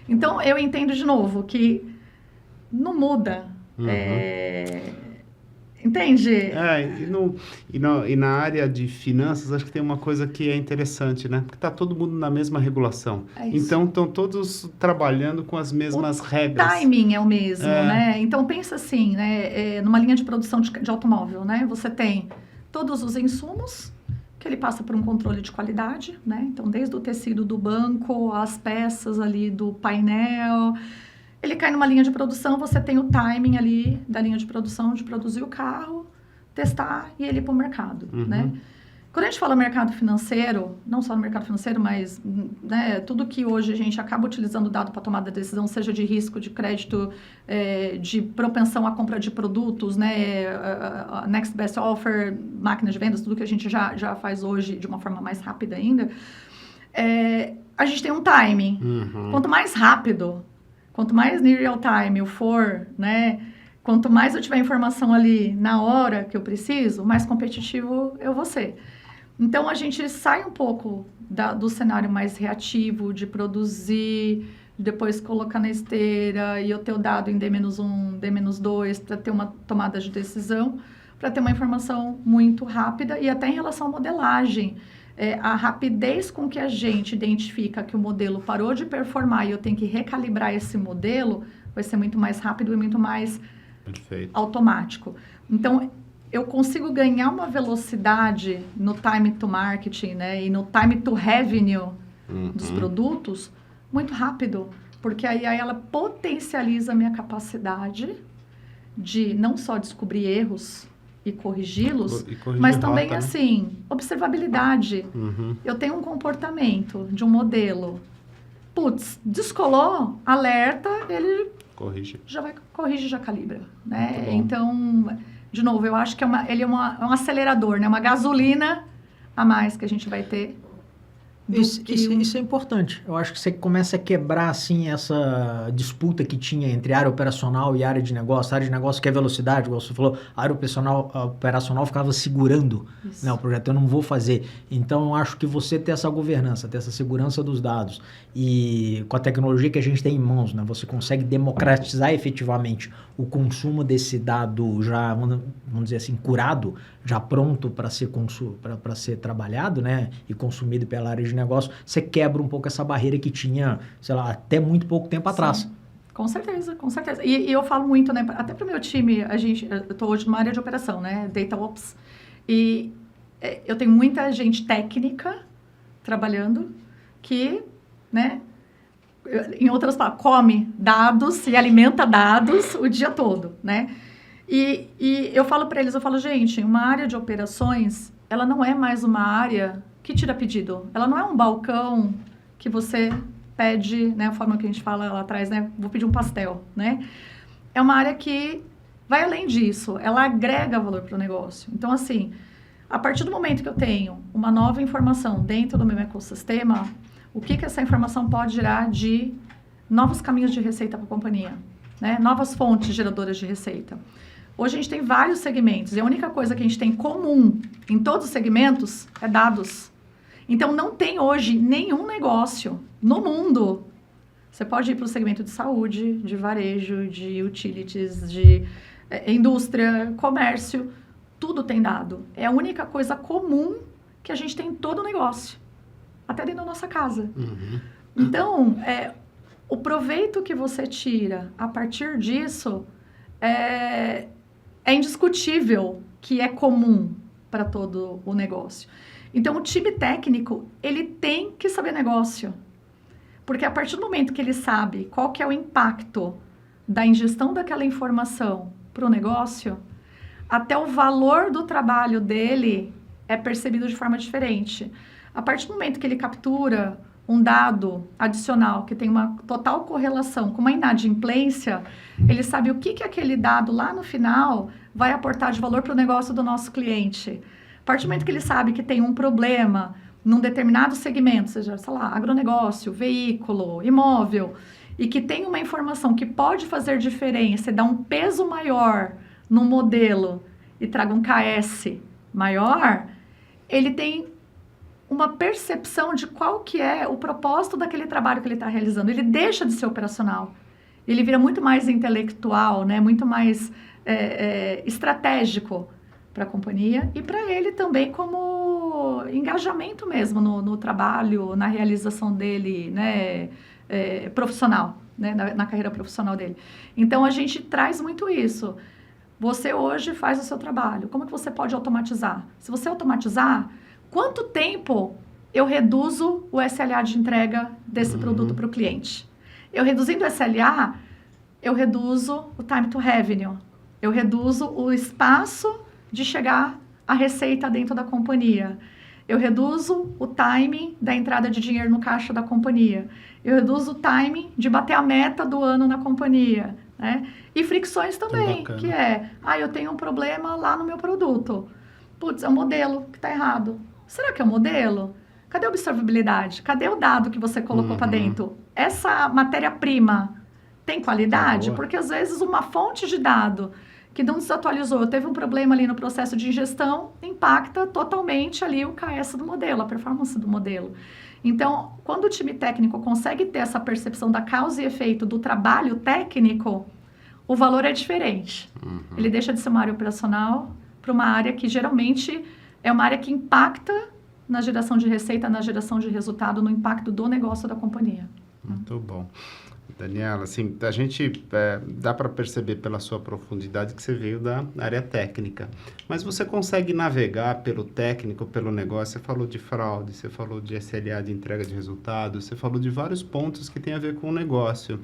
Então, eu entendo de novo que não muda. Entende? E na área de finanças, acho que tem uma coisa que é interessante, né? Porque está todo mundo na mesma regulação. Então, estão todos trabalhando com as mesmas regras. O timing é o mesmo, né? Então, pensa assim, né? Numa linha de produção de automóvel, né? Você tem todos os insumos, que ele passa por um controle de qualidade, né? Então, desde o tecido do banco, as peças ali do painel... Ele cai numa linha de produção, você tem o timing ali da linha de produção de produzir o carro, testar e ele ir para o mercado, né? Quando a gente fala mercado financeiro, não só no mercado financeiro, mas né, tudo que hoje a gente acaba utilizando o dado para tomada de decisão, seja de risco, de crédito, de propensão à compra de produtos, né, next best offer, máquina de vendas, tudo que a gente já faz hoje de uma forma mais rápida ainda, a gente tem um timing. Quanto mais rápido, quanto mais near real time eu for, né, quanto mais eu tiver informação ali na hora que eu preciso, mais competitivo eu vou ser. Então, a gente sai um pouco do cenário mais reativo, de produzir, depois colocar na esteira e eu ter o dado em D-1, D-2, para ter uma tomada de decisão, para ter uma informação muito rápida e até em relação à modelagem. A rapidez com que a gente identifica que o modelo parou de performar e eu tenho que recalibrar esse modelo vai ser muito mais rápido e muito mais automático. Então, eu consigo ganhar uma velocidade no time to marketing, né, e no time to revenue dos produtos muito rápido, porque aí ela potencializa a minha capacidade de não só descobrir erros e corrigi-los, mas também, rota, assim, né? Observabilidade. Eu tenho um comportamento de um modelo. Putz, descolou, alerta, ele corrige, já calibra, né? Então, de novo, eu acho que ele é um acelerador, né? Uma gasolina a mais que a gente vai ter. Isso é importante. Eu acho que você começa a quebrar, assim, essa disputa que tinha entre área operacional e área de negócio. A área de negócio quer velocidade, como você falou, a área operacional ficava segurando, né, o projeto. Eu não vou fazer. Então, eu acho que você ter essa governança, ter essa segurança dos dados e com a tecnologia que a gente tem em mãos, né, você consegue democratizar efetivamente o consumo desse dado já, vamos dizer assim, curado, já pronto para ser trabalhado, né, e consumido pela área de negócio, você quebra um pouco essa barreira que tinha, sei lá, até muito pouco tempo atrás. Com certeza, com certeza. E eu falo muito, né, até para o meu time, eu estou hoje numa área de operação, né, Data Ops, e eu tenho muita gente técnica trabalhando que, né, em outras palavras, come dados e alimenta dados o dia todo, né? E eu falo para eles, gente, uma área de operações, ela não é mais uma área que tira pedido. Ela não é um balcão que você pede, né, a forma que a gente fala lá atrás, né, vou pedir um pastel, né? É uma área que vai além disso, ela agrega valor para o negócio. Então, assim, a partir do momento que eu tenho uma nova informação dentro do meu ecossistema, o que essa informação pode gerar de novos caminhos de receita para a companhia, né? Novas fontes geradoras de receita. Hoje a gente tem vários segmentos e a única coisa que a gente tem em comum em todos os segmentos é dados. Então, não tem hoje nenhum negócio no mundo. Você pode ir para o segmento de saúde, de varejo, de utilities, de indústria, comércio. Tudo tem dado. É a única coisa comum que a gente tem em todo o negócio. Até dentro da nossa casa. Então, o proveito que você tira a partir disso é indiscutível que é comum para todo o negócio. Então, o time técnico, ele tem que saber negócio. Porque a partir do momento que ele sabe qual que é o impacto da ingestão daquela informação para o negócio, até o valor do trabalho dele é percebido de forma diferente. A partir do momento que ele captura um dado adicional que tem uma total correlação com uma inadimplência, ele sabe o que aquele dado lá no final vai aportar de valor para o negócio do nosso cliente. A partir do momento que ele sabe que tem um problema num determinado segmento, seja, sei lá, agronegócio, veículo, imóvel, e que tem uma informação que pode fazer diferença e dar um peso maior no modelo e traga um KS maior, ele tem uma percepção de qual que é o propósito daquele trabalho que ele está realizando. Ele deixa de ser operacional. Ele vira muito mais intelectual, né? Muito mais estratégico para a companhia e para ele também como engajamento mesmo no trabalho, na realização dele, né? Profissional, né? Na carreira profissional dele. Então, a gente traz muito isso. Você hoje faz o seu trabalho. Como que você pode automatizar? Se você automatizar, quanto tempo eu reduzo o SLA de entrega desse produto para o cliente? Eu reduzindo o SLA, eu reduzo o time to revenue. Eu reduzo o espaço de chegar à receita dentro da companhia. Eu reduzo o timing da entrada de dinheiro no caixa da companhia. Eu reduzo o timing de bater a meta do ano na companhia, né? E fricções também, que eu tenho um problema lá no meu produto. Putz, é o modelo que está errado. Será que é o modelo? Cadê a observabilidade? Cadê o dado que você colocou para dentro? Essa matéria-prima tem qualidade? Porque às vezes uma fonte de dado que não desatualizou, teve um problema ali no processo de ingestão, impacta totalmente ali o KS do modelo, a performance do modelo. Então, quando o time técnico consegue ter essa percepção da causa e efeito do trabalho técnico, o valor é diferente. Ele deixa de ser uma área operacional para uma área que geralmente é uma área que impacta na geração de receita, na geração de resultado, no impacto do negócio da companhia. Muito bom. Daniela, assim, a gente dá para perceber pela sua profundidade que você veio da área técnica, mas você consegue navegar pelo técnico, pelo negócio. Você falou de fraude, você falou de SLA, de entrega de resultados, você falou de vários pontos que tem a ver com o negócio.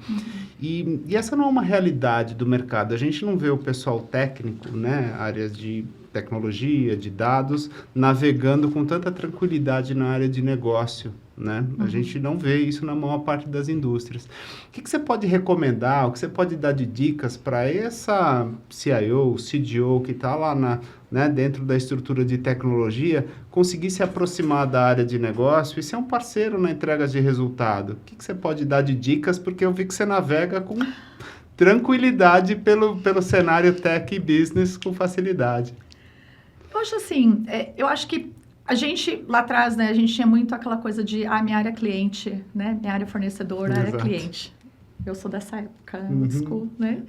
E essa não é uma realidade do mercado. A gente não vê o pessoal técnico, né, áreas de tecnologia, de dados, navegando com tanta tranquilidade na área de negócio, né? A gente não vê isso na maior parte das indústrias. O que você pode recomendar, o que você pode dar de dicas para essa CIO, CDO que está lá né, dentro da estrutura de tecnologia, conseguir se aproximar da área de negócio e ser um parceiro na entrega de resultado? O que você pode dar de dicas? Porque eu vi que você navega com tranquilidade pelo cenário tech e business com facilidade. Eu acho assim, eu acho que a gente, lá atrás, né, a gente tinha muito aquela coisa de, minha área cliente, né, minha área fornecedora, área cliente. Eu sou dessa época, old school, né?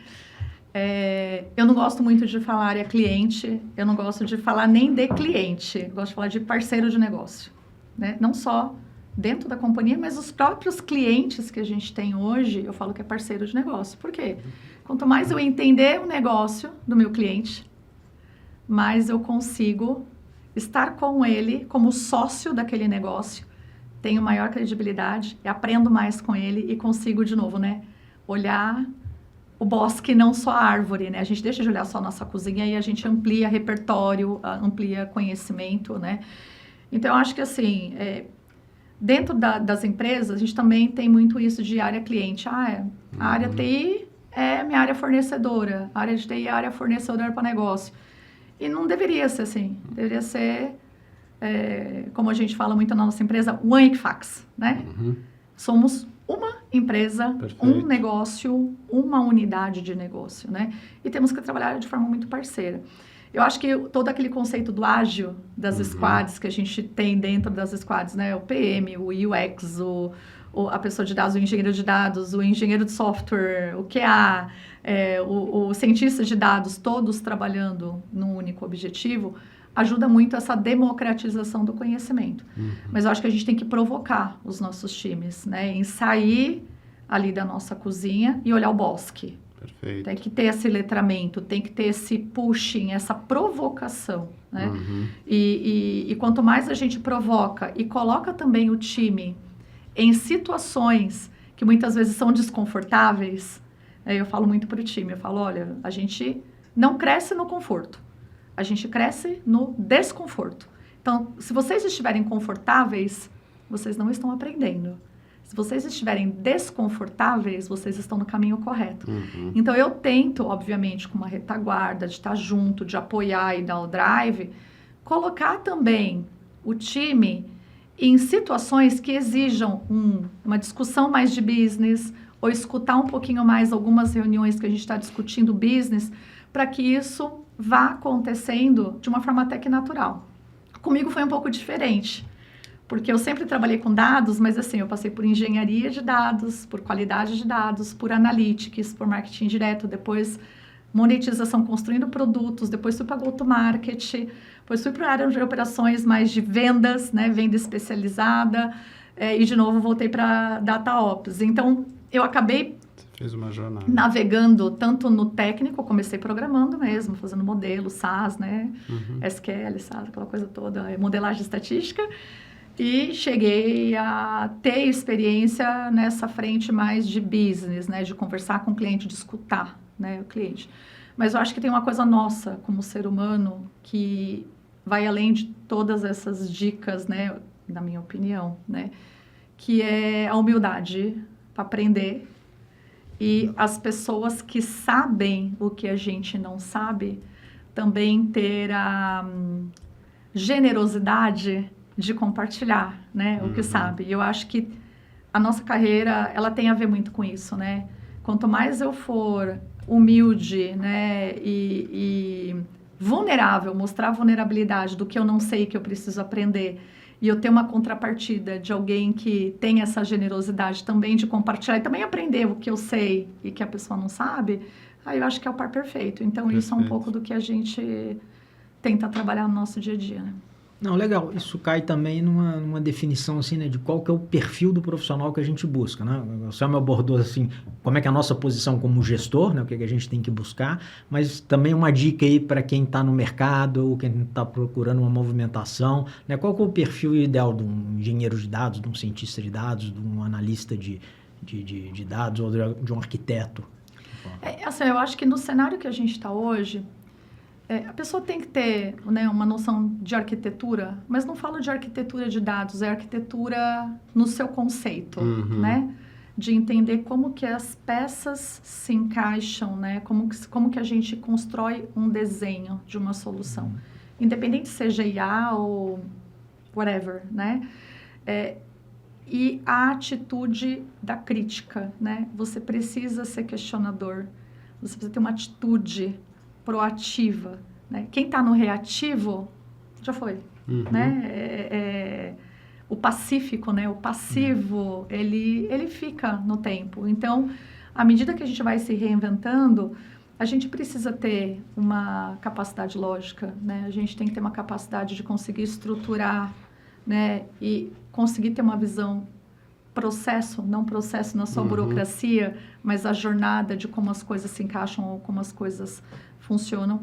Eu não gosto muito de falar área cliente, eu não gosto de falar nem de cliente, eu gosto de falar de parceiro de negócio, né? Não só dentro da companhia, mas os próprios clientes que a gente tem hoje, eu falo que é parceiro de negócio. Por quê? Quanto mais eu entender o negócio do meu cliente, mais eu consigo estar com ele como sócio daquele negócio, tenho maior credibilidade, aprendo mais com ele e consigo, de novo, né, olhar o bosque, não só a árvore, né? A gente deixa de olhar só a nossa cozinha e a gente amplia repertório, amplia conhecimento, né? Então, eu acho que, assim, dentro das empresas, a gente também tem muito isso de área cliente. A área TI é minha área fornecedora, a área de TI é a área fornecedora para negócio. E não deveria ser assim. Deveria ser, como a gente fala muito na nossa empresa, One Equifax, né? Somos uma empresa, um negócio, uma unidade de negócio, né? E temos que trabalhar de forma muito parceira. Eu acho que todo aquele conceito do ágil das squads que a gente tem dentro das squads, né? O PM, o UX, a pessoa de dados, o engenheiro de dados, o engenheiro de software, o QA, o cientista de dados, todos trabalhando num único objetivo, ajuda muito essa democratização do conhecimento. Mas eu acho que a gente tem que provocar os nossos times, né? Em sair ali da nossa cozinha e olhar o bosque. Perfeito. Tem que ter esse letramento, tem que ter esse pushing, essa provocação, né? E quanto mais a gente provoca e coloca também o time em situações que muitas vezes são desconfortáveis, eu falo muito para o time, eu falo, olha, a gente não cresce no conforto, a gente cresce no desconforto. Então, se vocês estiverem confortáveis, vocês não estão aprendendo. Se vocês estiverem desconfortáveis, vocês estão no caminho correto. Então, eu tento, obviamente, com uma retaguarda, de estar junto, de apoiar e dar o drive, colocar também o time em situações que exijam uma discussão mais de business, ou escutar um pouquinho mais algumas reuniões que a gente está discutindo business, para que isso vá acontecendo de uma forma até que natural. Comigo foi um pouco diferente, porque eu sempre trabalhei com dados, mas assim, eu passei por engenharia de dados, por qualidade de dados, por analytics, por marketing direto, depois monetização construindo produtos, depois fui para go-to-market, depois fui para a área de operações mais de vendas, né, venda especializada, e de novo voltei para Data Ops. Então, eu acabei Fez uma jornada. navegando tanto no técnico, eu comecei programando mesmo, fazendo modelo, SAS, né, SQL, SAS, aquela coisa toda, modelagem estatística, e cheguei a ter experiência nessa frente mais de business, né, de conversar com o cliente, de escutar, né, o cliente. Mas eu acho que tem uma coisa nossa, como ser humano, que vai além de todas essas dicas, né, na minha opinião, né, que é a humildade para aprender. E as pessoas que sabem o que a gente não sabe, também ter a generosidade de compartilhar, né, o que sabe. E eu acho que a nossa carreira, ela tem a ver muito com isso, né. Quanto mais eu for humilde, né, e vulnerável, mostrar vulnerabilidade do que eu não sei, que eu preciso aprender, e eu ter uma contrapartida de alguém que tem essa generosidade também de compartilhar e também aprender o que eu sei e que a pessoa não sabe, aí eu acho que é o par perfeito. Então, isso é um pouco do que a gente tenta trabalhar no nosso dia a dia, né? Não, legal. Isso cai também numa definição assim, né, de qual que é o perfil do profissional que a gente busca, né? O Samuel abordou assim, como é que é a nossa posição como gestor, né, o que é que a gente tem que buscar, mas também uma dica aí para quem está no mercado ou quem está procurando uma movimentação, né? Qual que é o perfil ideal de um engenheiro de dados, de um cientista de dados, de um analista de dados ou de um arquiteto? Assim, eu acho que no cenário que a gente está hoje, a pessoa tem que ter, né, uma noção de arquitetura, mas não falo de arquitetura de dados, é arquitetura no seu conceito, né? De entender como que as peças se encaixam, né? Como que a gente constrói um desenho de uma solução. Independente seja IA ou whatever, né? E a atitude da crítica, né? Você precisa ser questionador, você precisa ter uma atitude proativa, né? Quem está no reativo já foi, né? O pacífico, né? O passivo, ele fica no tempo. Então, à medida que a gente vai se reinventando, a gente precisa ter uma capacidade lógica, né? A gente tem que ter uma capacidade de conseguir estruturar, né? E conseguir ter uma visão processo, não processo na sua burocracia, mas a jornada de como as coisas se encaixam ou como as coisas funcionam,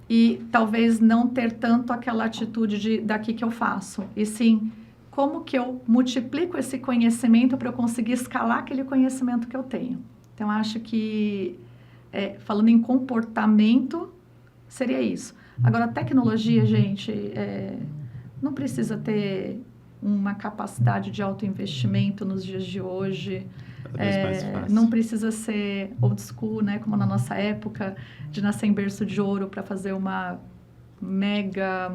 e talvez não ter tanto aquela atitude daqui que eu faço, e sim, como que eu multiplico esse conhecimento para eu conseguir escalar aquele conhecimento que eu tenho. Então, acho que, falando em comportamento, seria isso. Agora, tecnologia, gente, não precisa ter uma capacidade de autoinvestimento nos dias de hoje. Não precisa ser old school, né, como na nossa época, de nascer em berço de ouro para fazer uma mega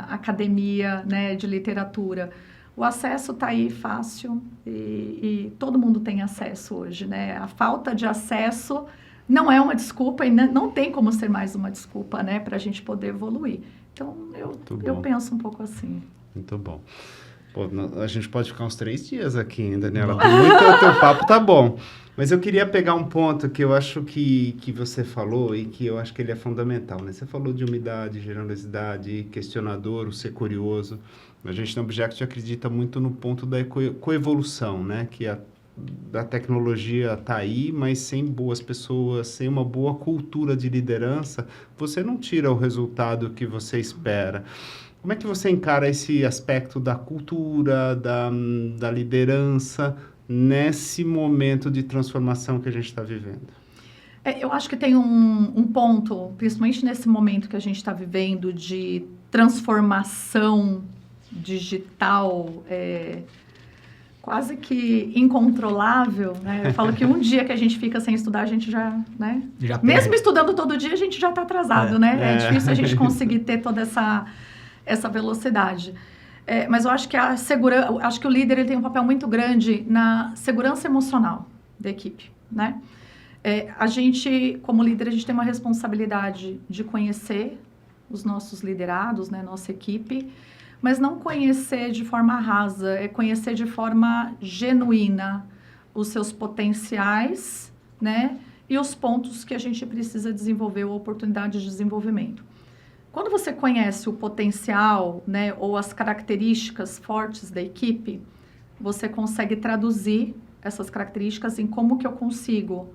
academia, né, de literatura. O acesso está aí fácil e todo mundo tem acesso hoje, né? A falta de acesso não é uma desculpa e não tem como ser mais uma desculpa, né, para a gente poder evoluir. Então, eu penso um pouco assim. Muito bom. Pô, a gente pode ficar uns 3 dias aqui ainda, né? O teu papo tá bom. Mas eu queria pegar um ponto que eu acho que você falou e que eu acho que ele é fundamental, né? Você falou de humildade, generosidade, questionador, o ser curioso. A gente no Object acredita muito no ponto da coevolução, né? Que a tecnologia está aí, mas sem boas pessoas, sem uma boa cultura de liderança, você não tira o resultado que você espera. Como é que você encara esse aspecto da cultura, da liderança, nesse momento de transformação que a gente está vivendo? Eu acho que tem um ponto, principalmente nesse momento que a gente está vivendo, de transformação digital, quase que incontrolável, né? Eu falo que um dia que a gente fica sem estudar, a gente já, né? Mesmo estudando todo dia, a gente já está atrasado, né? É difícil a gente conseguir ter toda essa velocidade. Mas eu acho que acho que o líder ele tem um papel muito grande na segurança emocional, da equipe, né? A gente, como líder, a gente tem uma responsabilidade de conhecer os nossos liderados, né, nossa equipe, mas não conhecer de forma rasa, é conhecer de forma genuína os seus potenciais, né, e os pontos que a gente precisa desenvolver, ou oportunidade de desenvolvimento. Quando você conhece o potencial, né, ou as características fortes da equipe, você consegue traduzir essas características em como que eu consigo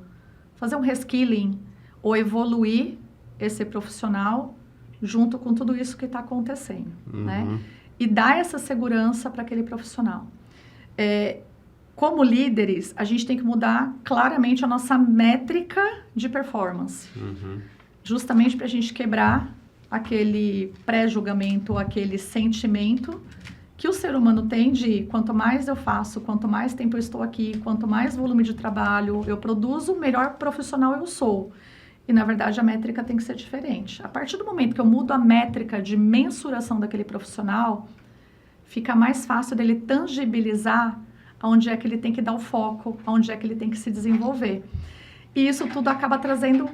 fazer um reskilling ou evoluir esse profissional junto com tudo isso que está acontecendo, né? E dar essa segurança para aquele profissional. Como líderes, a gente tem que mudar claramente a nossa métrica de performance. Justamente para a gente quebrar aquele pré-julgamento, aquele sentimento que o ser humano tem de quanto mais eu faço, quanto mais tempo eu estou aqui, quanto mais volume de trabalho eu produzo, melhor profissional eu sou. E, na verdade, a métrica tem que ser diferente. A partir do momento que eu mudo a métrica de mensuração daquele profissional, fica mais fácil dele tangibilizar aonde é que ele tem que dar o foco, aonde é que ele tem que se desenvolver. E isso tudo acaba trazendo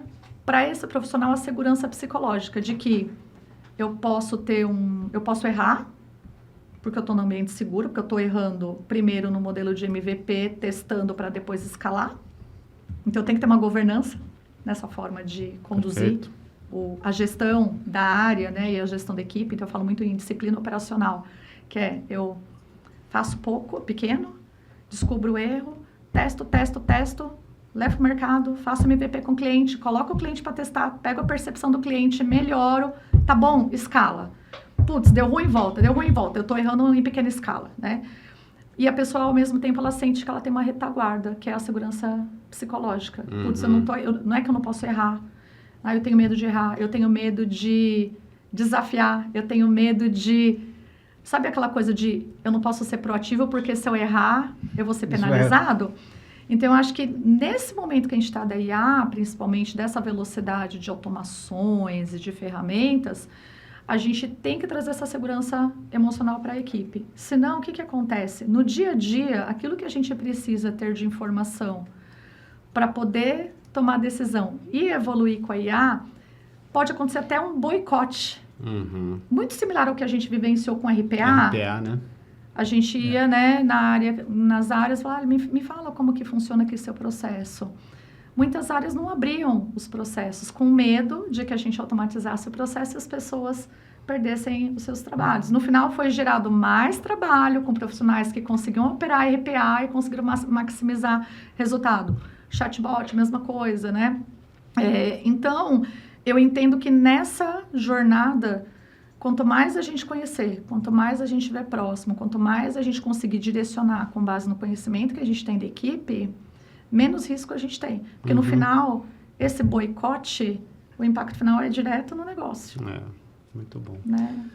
para esse profissional a segurança psicológica de que eu posso errar, porque eu estou no ambiente seguro, porque eu estou errando primeiro no modelo de MVP, testando para depois escalar. Então, tem que ter uma governança nessa forma de conduzir a gestão da área, né, e a gestão da equipe. Então, eu falo muito em disciplina operacional, que é eu faço pouco, pequeno, descubro o erro, testo, levo para o mercado, faço MVP com o cliente, coloco o cliente para testar, pego a percepção do cliente, melhoro, tá bom, escala. Putz, deu ruim, volta, eu tô errando em pequena escala, né? E a pessoa, ao mesmo tempo, ela sente que ela tem uma retaguarda, que é a segurança psicológica. Putz, não é que eu não posso errar, eu tenho medo de errar, eu tenho medo de desafiar, eu tenho medo de... Sabe aquela coisa de eu não posso ser proativo porque se eu errar, eu vou ser penalizado? Então, eu acho que nesse momento que a gente está da IA, principalmente dessa velocidade de automações e de ferramentas, a gente tem que trazer essa segurança emocional para a equipe. Senão, o que acontece? No dia a dia, aquilo que a gente precisa ter de informação para poder tomar decisão e evoluir com a IA, pode acontecer até um boicote. Muito similar ao que a gente vivenciou com RPA. RPA, né? A gente ia, né, nas áreas, falar, me fala como que funciona aqui o seu processo. Muitas áreas não abriam os processos, com medo de que a gente automatizasse o processo e as pessoas perdessem os seus trabalhos. No final, foi gerado mais trabalho com profissionais que conseguiam operar RPA e conseguiram maximizar resultado. Chatbot, mesma coisa, né? Então, eu entendo que nessa jornada, quanto mais a gente conhecer, quanto mais a gente estiver próximo, quanto mais a gente conseguir direcionar com base no conhecimento que a gente tem da equipe, menos risco a gente tem. Porque no final, esse boicote, o impacto final é direto no negócio. Muito bom. Né?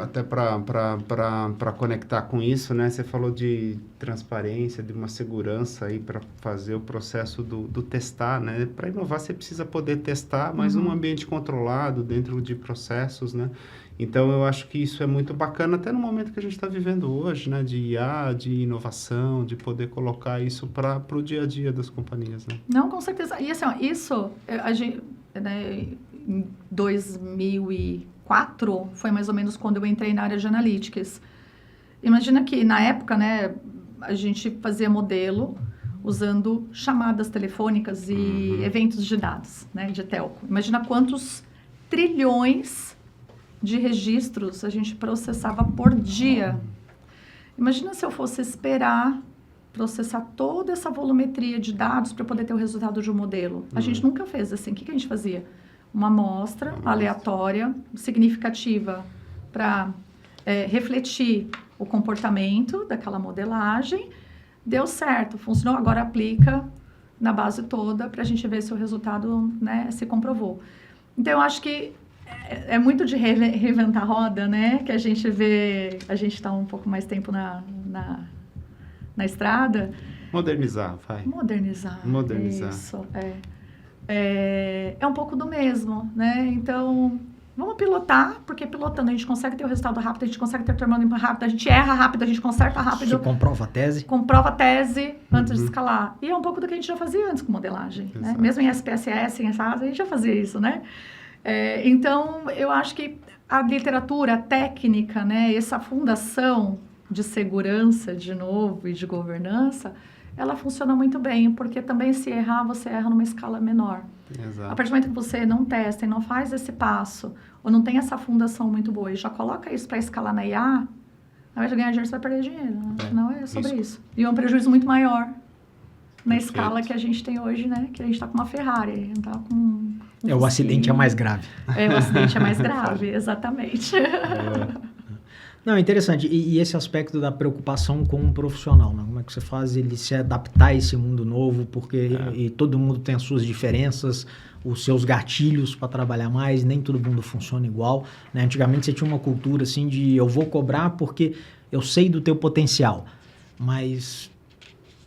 Até para conectar com isso, né? Você falou de transparência, de uma segurança aí para fazer o processo do testar, né? Para inovar, você precisa poder testar, mas num ambiente controlado, dentro de processos, né? Então, eu acho que isso é muito bacana, até no momento que a gente está vivendo hoje, né? De IA, de inovação, de poder colocar isso para o dia a dia das companhias, né? Não, com certeza. E assim, isso, a gente, né, em 2004, foi mais ou menos quando eu entrei na área de analytics. Imagina que, na época, né, a gente fazia modelo usando chamadas telefônicas e eventos de dados, né, de telco. Imagina quantos trilhões de registros a gente processava por dia. Imagina se eu fosse esperar processar toda essa volumetria de dados para poder ter o resultado de um modelo. A gente nunca fez assim. O que a gente fazia? Uma amostra aleatória, significativa, para refletir o comportamento daquela modelagem. Deu certo, funcionou, agora aplica na base toda para a gente ver se o resultado, né, se comprovou. Então, eu acho que é muito de reinventar a roda, né? Que a gente vê, a gente está um pouco mais tempo na estrada. Modernizar, vai. Modernizar. Modernizar. Isso, é um pouco do mesmo, né? Então, Vamos pilotar, porque pilotando a gente consegue ter o resultado rápido, a gente consegue ter o turno rápido, a gente erra rápido, a gente conserta rápido. Você comprova a tese? Comprova a tese antes de escalar. E é um pouco do que a gente já fazia antes com modelagem. Né? Mesmo em SPSS, em SAS, a gente já fazia isso, né? Então, eu acho que a literatura, a técnica, né? Essa fundação de segurança, de novo, e de governança, ela funciona muito bem, porque também se errar, você erra numa escala menor. Exato. A partir do momento que você não testa e não faz esse passo, ou não tem essa fundação muito boa, e já coloca isso para escalar na IA, ao invés de ganhar dinheiro, você vai perder dinheiro. Né? Não é sobre isso. E é um prejuízo muito maior na escala que a gente tem hoje, né? Que a gente está com uma Ferrari, a gente não tá com... O acidente é mais grave. O acidente é mais grave, exatamente. Não, é interessante. E esse aspecto da preocupação com um profissional, né? Como é que você faz ele se adaptar a esse mundo novo, porque e todo mundo tem as suas diferenças, os seus gatilhos para trabalhar mais, nem todo mundo funciona igual. Né? Antigamente você tinha uma cultura assim de eu vou cobrar porque eu sei do teu potencial, mas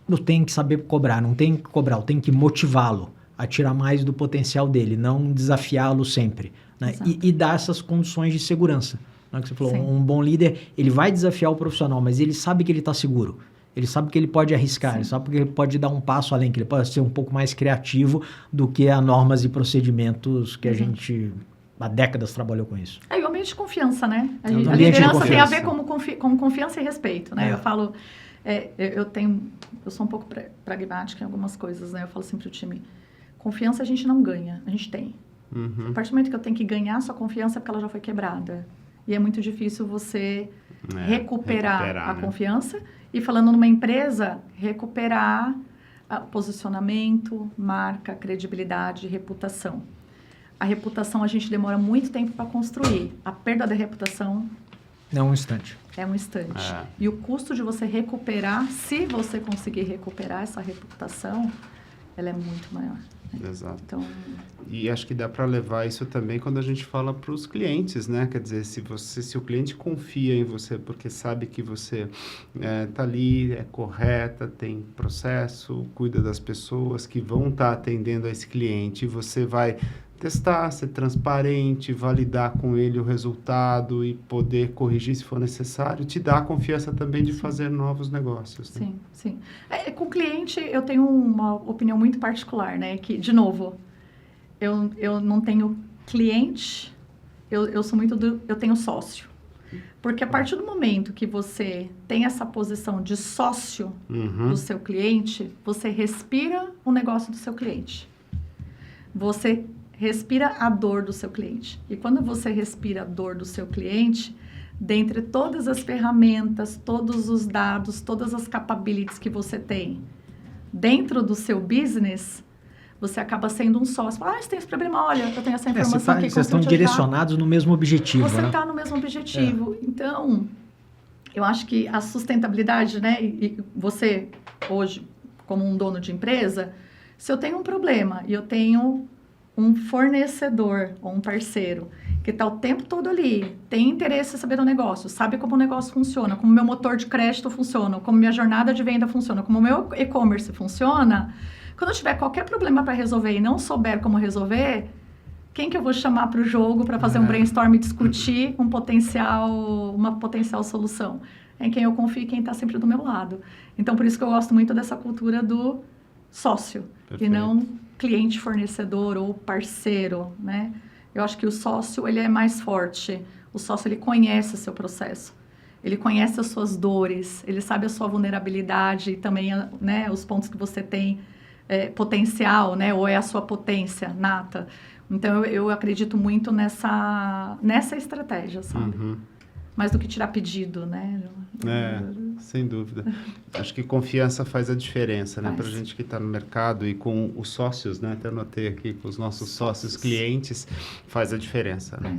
eu tenho que saber cobrar, não tenho que cobrar, eu tenho que motivá-lo a tirar mais do potencial dele, não desafiá-lo sempre. Né? E dar essas condições de segurança. Não é que você falou, um bom líder, ele vai desafiar o profissional, mas ele sabe que ele está seguro. Ele sabe que ele pode arriscar, ele sabe que ele pode dar um passo além, que ele pode ser um pouco mais criativo do que a normas e procedimentos que a gente há décadas trabalhou com isso. E o ambiente de confiança, né? A ambiente liderança tem a ver com confiança e respeito, né? Eu falo, eu sou um pouco pragmática em algumas coisas, né? Eu falo sempre pro time, confiança a gente não ganha, a gente tem. A partir do momento que eu tenho que ganhar sua confiança é porque ela já foi quebrada. E é muito difícil você recuperar a confiança. E falando numa empresa, recuperar posicionamento, marca, credibilidade, reputação. A reputação a gente demora muito tempo para construir. A perda da reputação... É um instante. É um instante. E o custo de você recuperar, se você conseguir recuperar essa reputação, ela é muito maior. Exato. Então... E acho que dá para levar isso também quando a gente fala para os clientes, né? Quer dizer, se o cliente confia em você porque sabe que você tá ali, é correta, tem processo, cuida das pessoas que vão estar atendendo a esse cliente, você vai testar, ser transparente, validar com ele o resultado e poder corrigir se for necessário, te dá a confiança também de fazer novos negócios. Né? Sim. Com o cliente, eu tenho uma opinião muito particular, né? Que, de novo, eu não tenho cliente, eu sou muito eu tenho sócio. Porque a partir do momento que você tem essa posição de sócio do seu cliente, você respira o negócio do seu cliente. Você respira a dor do seu cliente. E quando você respira a dor do seu cliente, dentre todas as ferramentas, todos os dados, todas as capabilities que você tem dentro do seu business, você acaba sendo um sócio. Você tem esse problema, olha, eu tenho essa informação aqui. Vocês estão direcionados no mesmo objetivo, Você né? está no mesmo objetivo. Então, eu acho que a sustentabilidade, né? E você, hoje, como um dono de empresa, se eu tenho um problema e eu tenho um fornecedor ou um parceiro que está o tempo todo ali, tem interesse em saber do negócio, sabe como o negócio funciona, como o meu motor de crédito funciona, como minha jornada de venda funciona, como o meu e-commerce funciona, quando eu tiver qualquer problema para resolver e não souber como resolver, quem que eu vou chamar para o jogo para fazer um brainstorm e discutir uma potencial solução? É em quem eu confio e quem está sempre do meu lado. Então, por isso que eu gosto muito dessa cultura do sócio. Perfeito. E não cliente, fornecedor ou parceiro, né? Eu acho que o sócio, ele é mais forte. O sócio, ele conhece o seu processo. Ele conhece as suas dores, ele sabe a sua vulnerabilidade e também, né, os pontos que você tem potencial, né? Ou é a sua potência nata. Então, eu acredito muito nessa estratégia, sabe? Mais do que tirar pedido, né? Sem dúvida. Acho que confiança faz a diferença, né? Para a gente que está no mercado e com os sócios, né? Até anotei aqui, com os nossos sócios clientes, faz a diferença, né?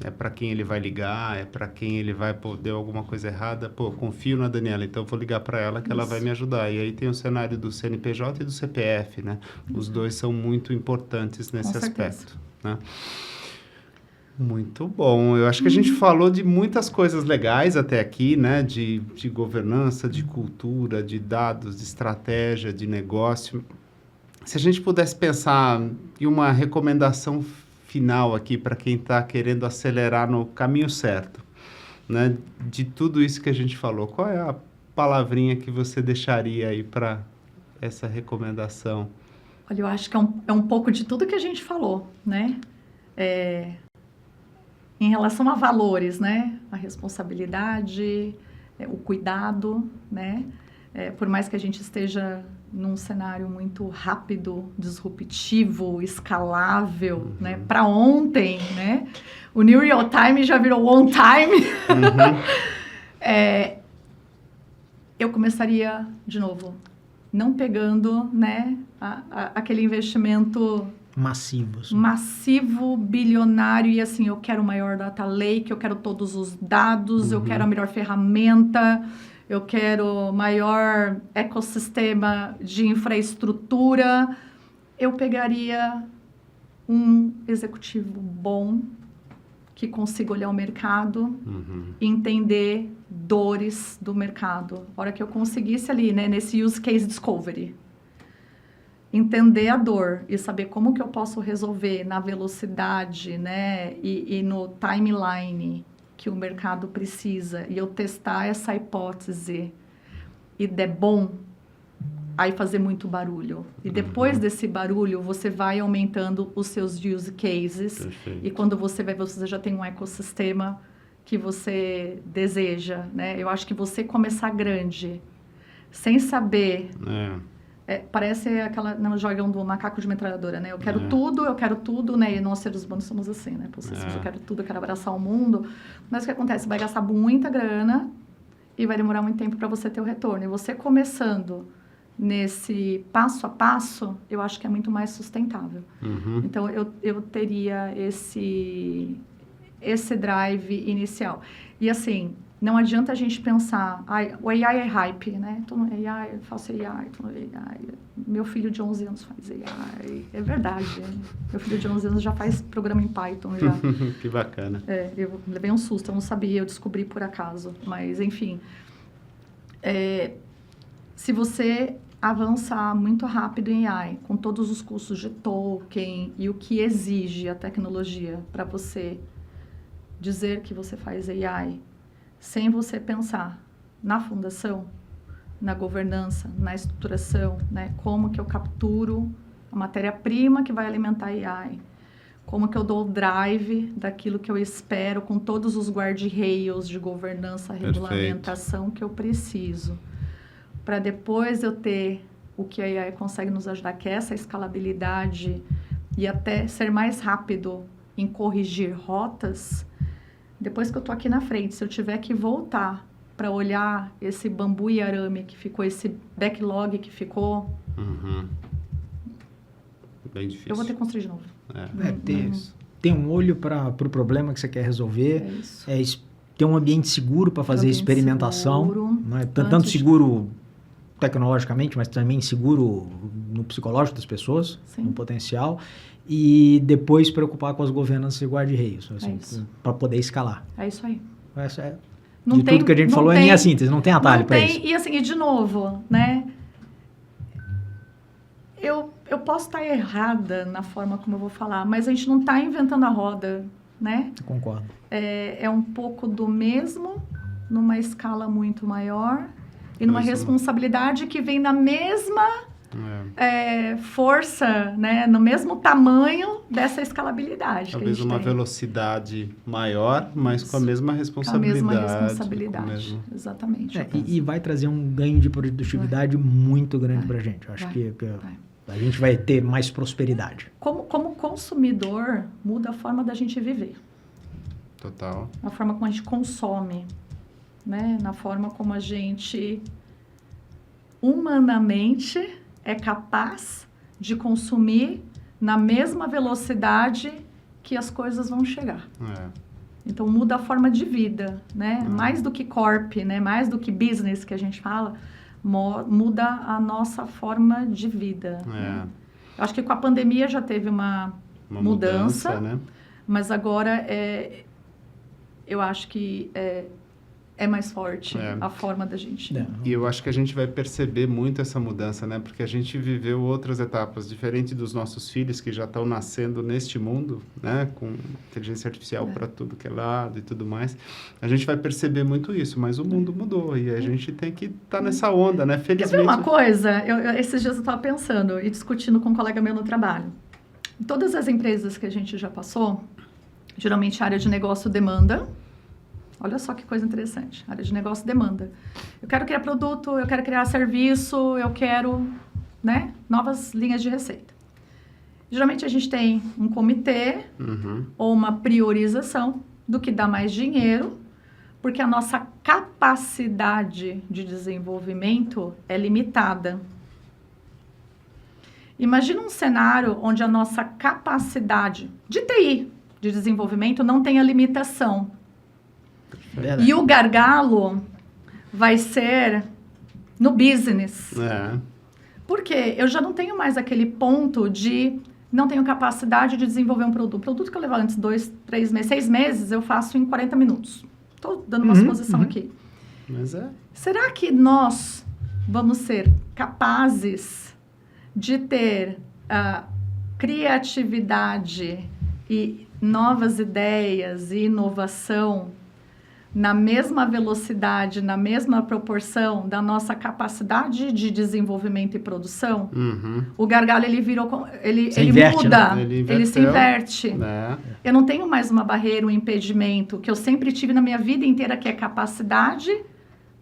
É para quem ele vai ligar, é para quem ele vai, deu alguma coisa errada, confio na Daniela, então vou ligar para ela que ela vai me ajudar. E aí tem o cenário do CNPJ e do CPF, né? Os dois são muito importantes nesse aspecto, né? Muito bom. Eu acho que a gente falou de muitas coisas legais até aqui, né? De governança, de cultura, de dados, de estratégia, de negócio. Se a gente pudesse pensar em uma recomendação final aqui para quem está querendo acelerar no caminho certo, né? De tudo isso que a gente falou, qual é a palavrinha que você deixaria aí para essa recomendação? Olha, eu acho que é um pouco de tudo que a gente falou, né? Em relação a valores, né? A responsabilidade, o cuidado, né? Por mais que a gente esteja num cenário muito rápido, disruptivo, escalável, né? Para ontem, né? O New Real Time já virou On Time. Eu começaria, de novo, não pegando, né? Aquele investimento massivo, bilionário, e assim, eu quero o maior data lake, eu quero todos os dados, eu quero a melhor ferramenta, eu quero maior ecossistema de infraestrutura. Eu pegaria um executivo bom, que consiga olhar o mercado e entender dores do mercado. A hora que eu conseguisse ali, né, nesse use case discovery, entender a dor e saber como que eu posso resolver na velocidade, né, e no timeline que o mercado precisa, e eu testar essa hipótese e der bom, aí fazer muito barulho. E depois desse barulho, você vai aumentando os seus use cases. Perfeito. E quando você vai, você já tem um ecossistema que você deseja, né? Eu acho que você começar grande, sem saber... parece aquela no jargão do macaco de metralhadora, né? Eu quero tudo, né? E nós, seres humanos, somos assim, né? Eu quero tudo, eu quero abraçar o mundo. Mas o que acontece? Você vai gastar muita grana e vai demorar muito tempo para você ter o retorno. E você começando nesse passo a passo, eu acho que é muito mais sustentável. Então, eu teria esse drive inicial. E assim, não adianta a gente pensar, o AI é hype, né? Tô no AI, eu faço AI, tô no AI. Meu filho de 11 anos faz AI. É verdade. Meu filho de 11 anos já faz programa em Python já. Que bacana. Eu levei um susto, eu não sabia, eu descobri por acaso. Mas, enfim, se você avançar muito rápido em AI, com todos os custos de token e o que exige a tecnologia para você dizer que você faz AI, sem você pensar na fundação, na governança, na estruturação, né? Como que eu capturo a matéria-prima que vai alimentar a AI, como que eu dou o drive daquilo que eu espero com todos os guardrails de governança, regulamentação que eu preciso, para depois eu ter o que a AI consegue nos ajudar, que é essa escalabilidade e até ser mais rápido em corrigir rotas. Depois que eu tô aqui na frente, se eu tiver que voltar para olhar esse bambu e arame que ficou, esse backlog que ficou, bem difícil. Eu vou ter que construir de novo. Ter um olho para o problema que você quer resolver, ter um ambiente seguro para fazer experimentação, seguro, né? Tanto seguro tecnologicamente, mas também seguro no psicológico das pessoas, no potencial. E depois preocupar com as governanças e guarda-reios, assim, para poder escalar. É isso aí. Tudo que a gente falou é minha síntese, não tem atalho para isso. E assim, e de novo, né? Eu posso estar errada na forma como eu vou falar, mas a gente não está inventando a roda, né? Eu concordo. É um pouco do mesmo, numa escala muito maior, e numa responsabilidade que vem na mesma... força, né, no mesmo tamanho dessa escalabilidade. Talvez uma velocidade maior, mas com a mesma responsabilidade. Com a mesma responsabilidade, exatamente. E vai trazer um ganho de produtividade muito grande para a gente. Eu acho que a gente vai ter mais prosperidade. Como consumidor, muda a forma da gente viver. Total. A forma como a gente consome, né? Na forma como a gente humanamente é capaz de consumir na mesma velocidade que as coisas vão chegar. Então, muda a forma de vida, né? Mais do que corp, né? Mais do que business que a gente fala, muda a nossa forma de vida. Né? Eu acho que com a pandemia já teve uma mudança, né? Mas agora eu acho que é mais forte a forma da gente. E eu acho que a gente vai perceber muito essa mudança, né? Porque a gente viveu outras etapas, diferente dos nossos filhos que já estão nascendo neste mundo, né? Com inteligência artificial para tudo que é lado e tudo mais. A gente vai perceber muito isso, mas o mundo mudou e a gente tem que estar nessa onda, né? Felizmente. Quer ver uma coisa? Esses dias eu estava pensando e discutindo com um colega meu no trabalho. Em todas as empresas que a gente já passou, geralmente a área de negócio demanda. Olha só que coisa interessante. A área de negócio demanda. Eu quero criar produto, eu quero criar serviço, eu quero, né, novas linhas de receita. Geralmente a gente tem um comitê ou uma priorização do que dá mais dinheiro, porque a nossa capacidade de desenvolvimento é limitada. Imagina um cenário onde a nossa capacidade de TI, de desenvolvimento, não tenha limitação. Verdade. E o gargalo vai ser no business. Por quê? Eu já não tenho mais aquele ponto de não tenho capacidade de desenvolver um produto. O produto que eu levo antes 2, 3 meses, 6 meses, eu faço em 40 minutos. Estou dando uma suposição aqui. Mas Será que nós vamos ser capazes de ter criatividade e novas ideias e inovação na mesma velocidade, na mesma proporção da nossa capacidade de desenvolvimento e produção? O gargalo, ele virou... Ele inverte, muda, né? ele se inverte. Eu não tenho mais uma barreira, um impedimento que eu sempre tive na minha vida inteira, que é capacidade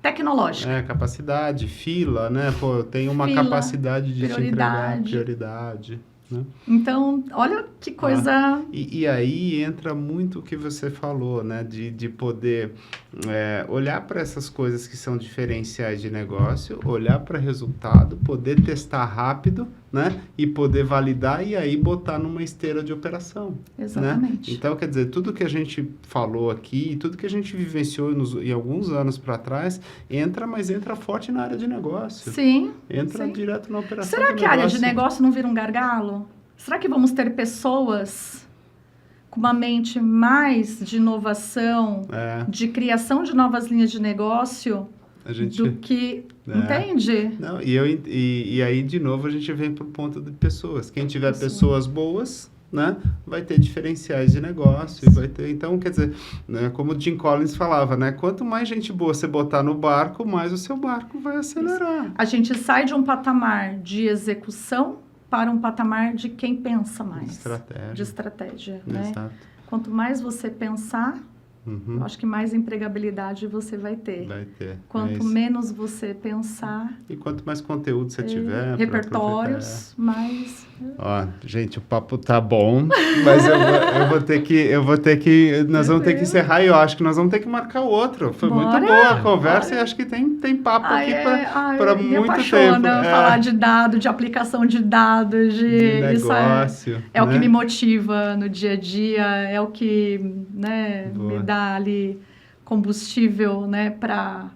tecnológica. Capacidade, fila, né? Pô, eu tenho uma capacidade de te entregar prioridade. Né? Então, olha que coisa... E aí entra muito o que você falou, né? De poder olhar para essas coisas que são diferenciais de negócio, olhar para resultado, poder testar rápido, né? E poder validar e aí botar numa esteira de operação. Exatamente. Né? Então, quer dizer, tudo que a gente falou aqui, tudo que a gente vivenciou em alguns anos para trás, mas entra forte na área de negócio. Sim. Entra direto na operação. Será que a área de negócio não vira um gargalo? Será que vamos ter pessoas com uma mente mais de inovação, de criação de novas linhas de negócio, do que... Entende? Não, e aí, de novo, a gente vem para o ponto de pessoas. Quem tiver pessoas boas, né, vai ter diferenciais de negócio. E vai ter, então, quer dizer, né, como o Jim Collins falava, né, quanto mais gente boa você botar no barco, mais o seu barco vai acelerar. Isso. A gente sai de um patamar de execução para um patamar de quem pensa mais. De estratégia. Né? Exato. Quanto mais você pensar, eu acho que mais empregabilidade você vai ter. Quanto menos você pensar... E quanto mais conteúdo você tiver... Repertórios, mais... Ó, gente, o papo tá bom, mas eu vou ter que... Nós vamos ter que encerrar e eu acho que nós vamos ter que marcar outro. Foi muito boa a conversa e acho que tem papo aqui para muito tempo. Falar de dado, de aplicação de dados, de negócio. Isso é o que me motiva no dia a dia, é o que, né, me dá ali combustível, né, para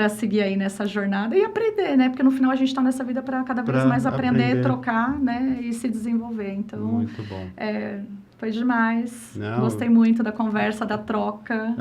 seguir aí nessa jornada e aprender, né? Porque no final a gente está nessa vida para cada vez mais aprender, trocar, né? E se desenvolver. Então, muito bom. Foi demais. Gostei muito da conversa, da troca.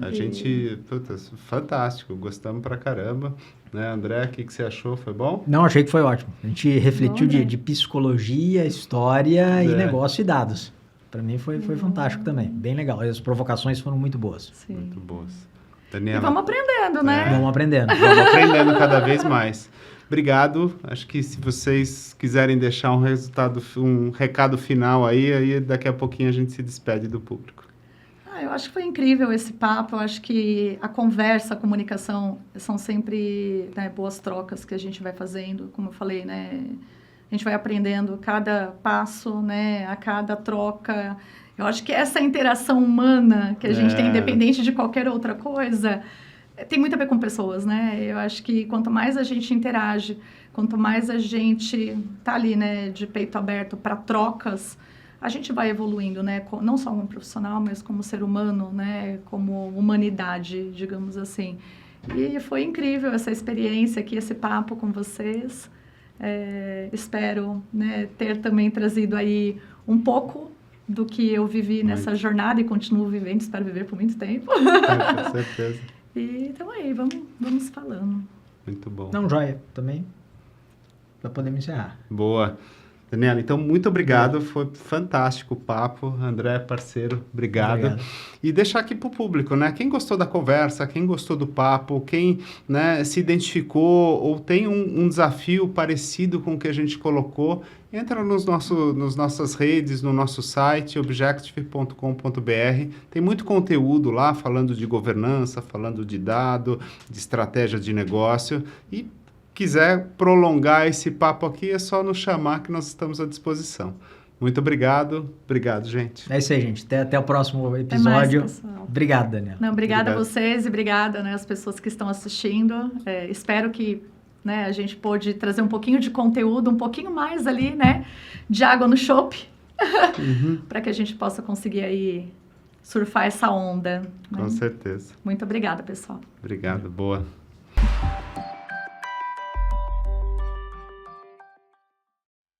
Fantástico. Gostamos pra caramba. Né, André, o que você achou? Foi bom? Não, achei que foi ótimo. A gente refletiu de psicologia, história e negócio e dados. Para mim foi fantástico também. Bem legal. As provocações foram muito boas. Sim. Muito boas. Daniela, e vamos aprendendo, né? Vamos aprendendo. Vamos aprendendo cada vez mais. Obrigado. Acho que se vocês quiserem deixar um recado final aí daqui a pouquinho a gente se despede do público. Eu acho que foi incrível esse papo. Eu acho que a conversa, a comunicação são sempre, né, boas trocas que a gente vai fazendo. Como eu falei, né? A gente vai aprendendo cada passo, né? A cada troca. Eu acho que essa interação humana que a gente tem, independente de qualquer outra coisa, tem muito a ver com pessoas, né? Eu acho que quanto mais a gente interage, quanto mais a gente tá ali, né, de peito aberto para trocas, a gente vai evoluindo, né? Não só como profissional, mas como ser humano, né? Como humanidade, digamos assim. E foi incrível essa experiência aqui, esse papo com vocês. Espero, né, ter também trazido aí um pouco do que eu vivi nessa jornada e continuo vivendo, espero viver por muito tempo. Com certeza. E então aí, vamos falando. Muito bom. Não, joia, também. Já podemos encerrar. Boa. Daniela, então, muito obrigado. Foi fantástico o papo. André, parceiro, obrigado. E deixar aqui para o público, né? Quem gostou da conversa, quem gostou do papo, quem, né, se identificou ou tem um desafio parecido com o que a gente colocou, entra nas nossas redes, no nosso site, objective.com.br. Tem muito conteúdo lá, falando de governança, falando de dado, de estratégia de negócio. E quiser prolongar esse papo aqui, é só nos chamar que nós estamos à disposição. Muito obrigado. Obrigado, gente. É isso aí, gente. Até o próximo episódio. Mais, pessoal. Obrigado, Daniela. Não, obrigada a vocês e obrigada, né, às pessoas que estão assistindo. Espero que, né, a gente pôde trazer um pouquinho de conteúdo, um pouquinho mais ali, né, de água no chope, para que a gente possa conseguir aí surfar essa onda. Né? Com certeza. Muito obrigada, pessoal. Obrigado. Boa.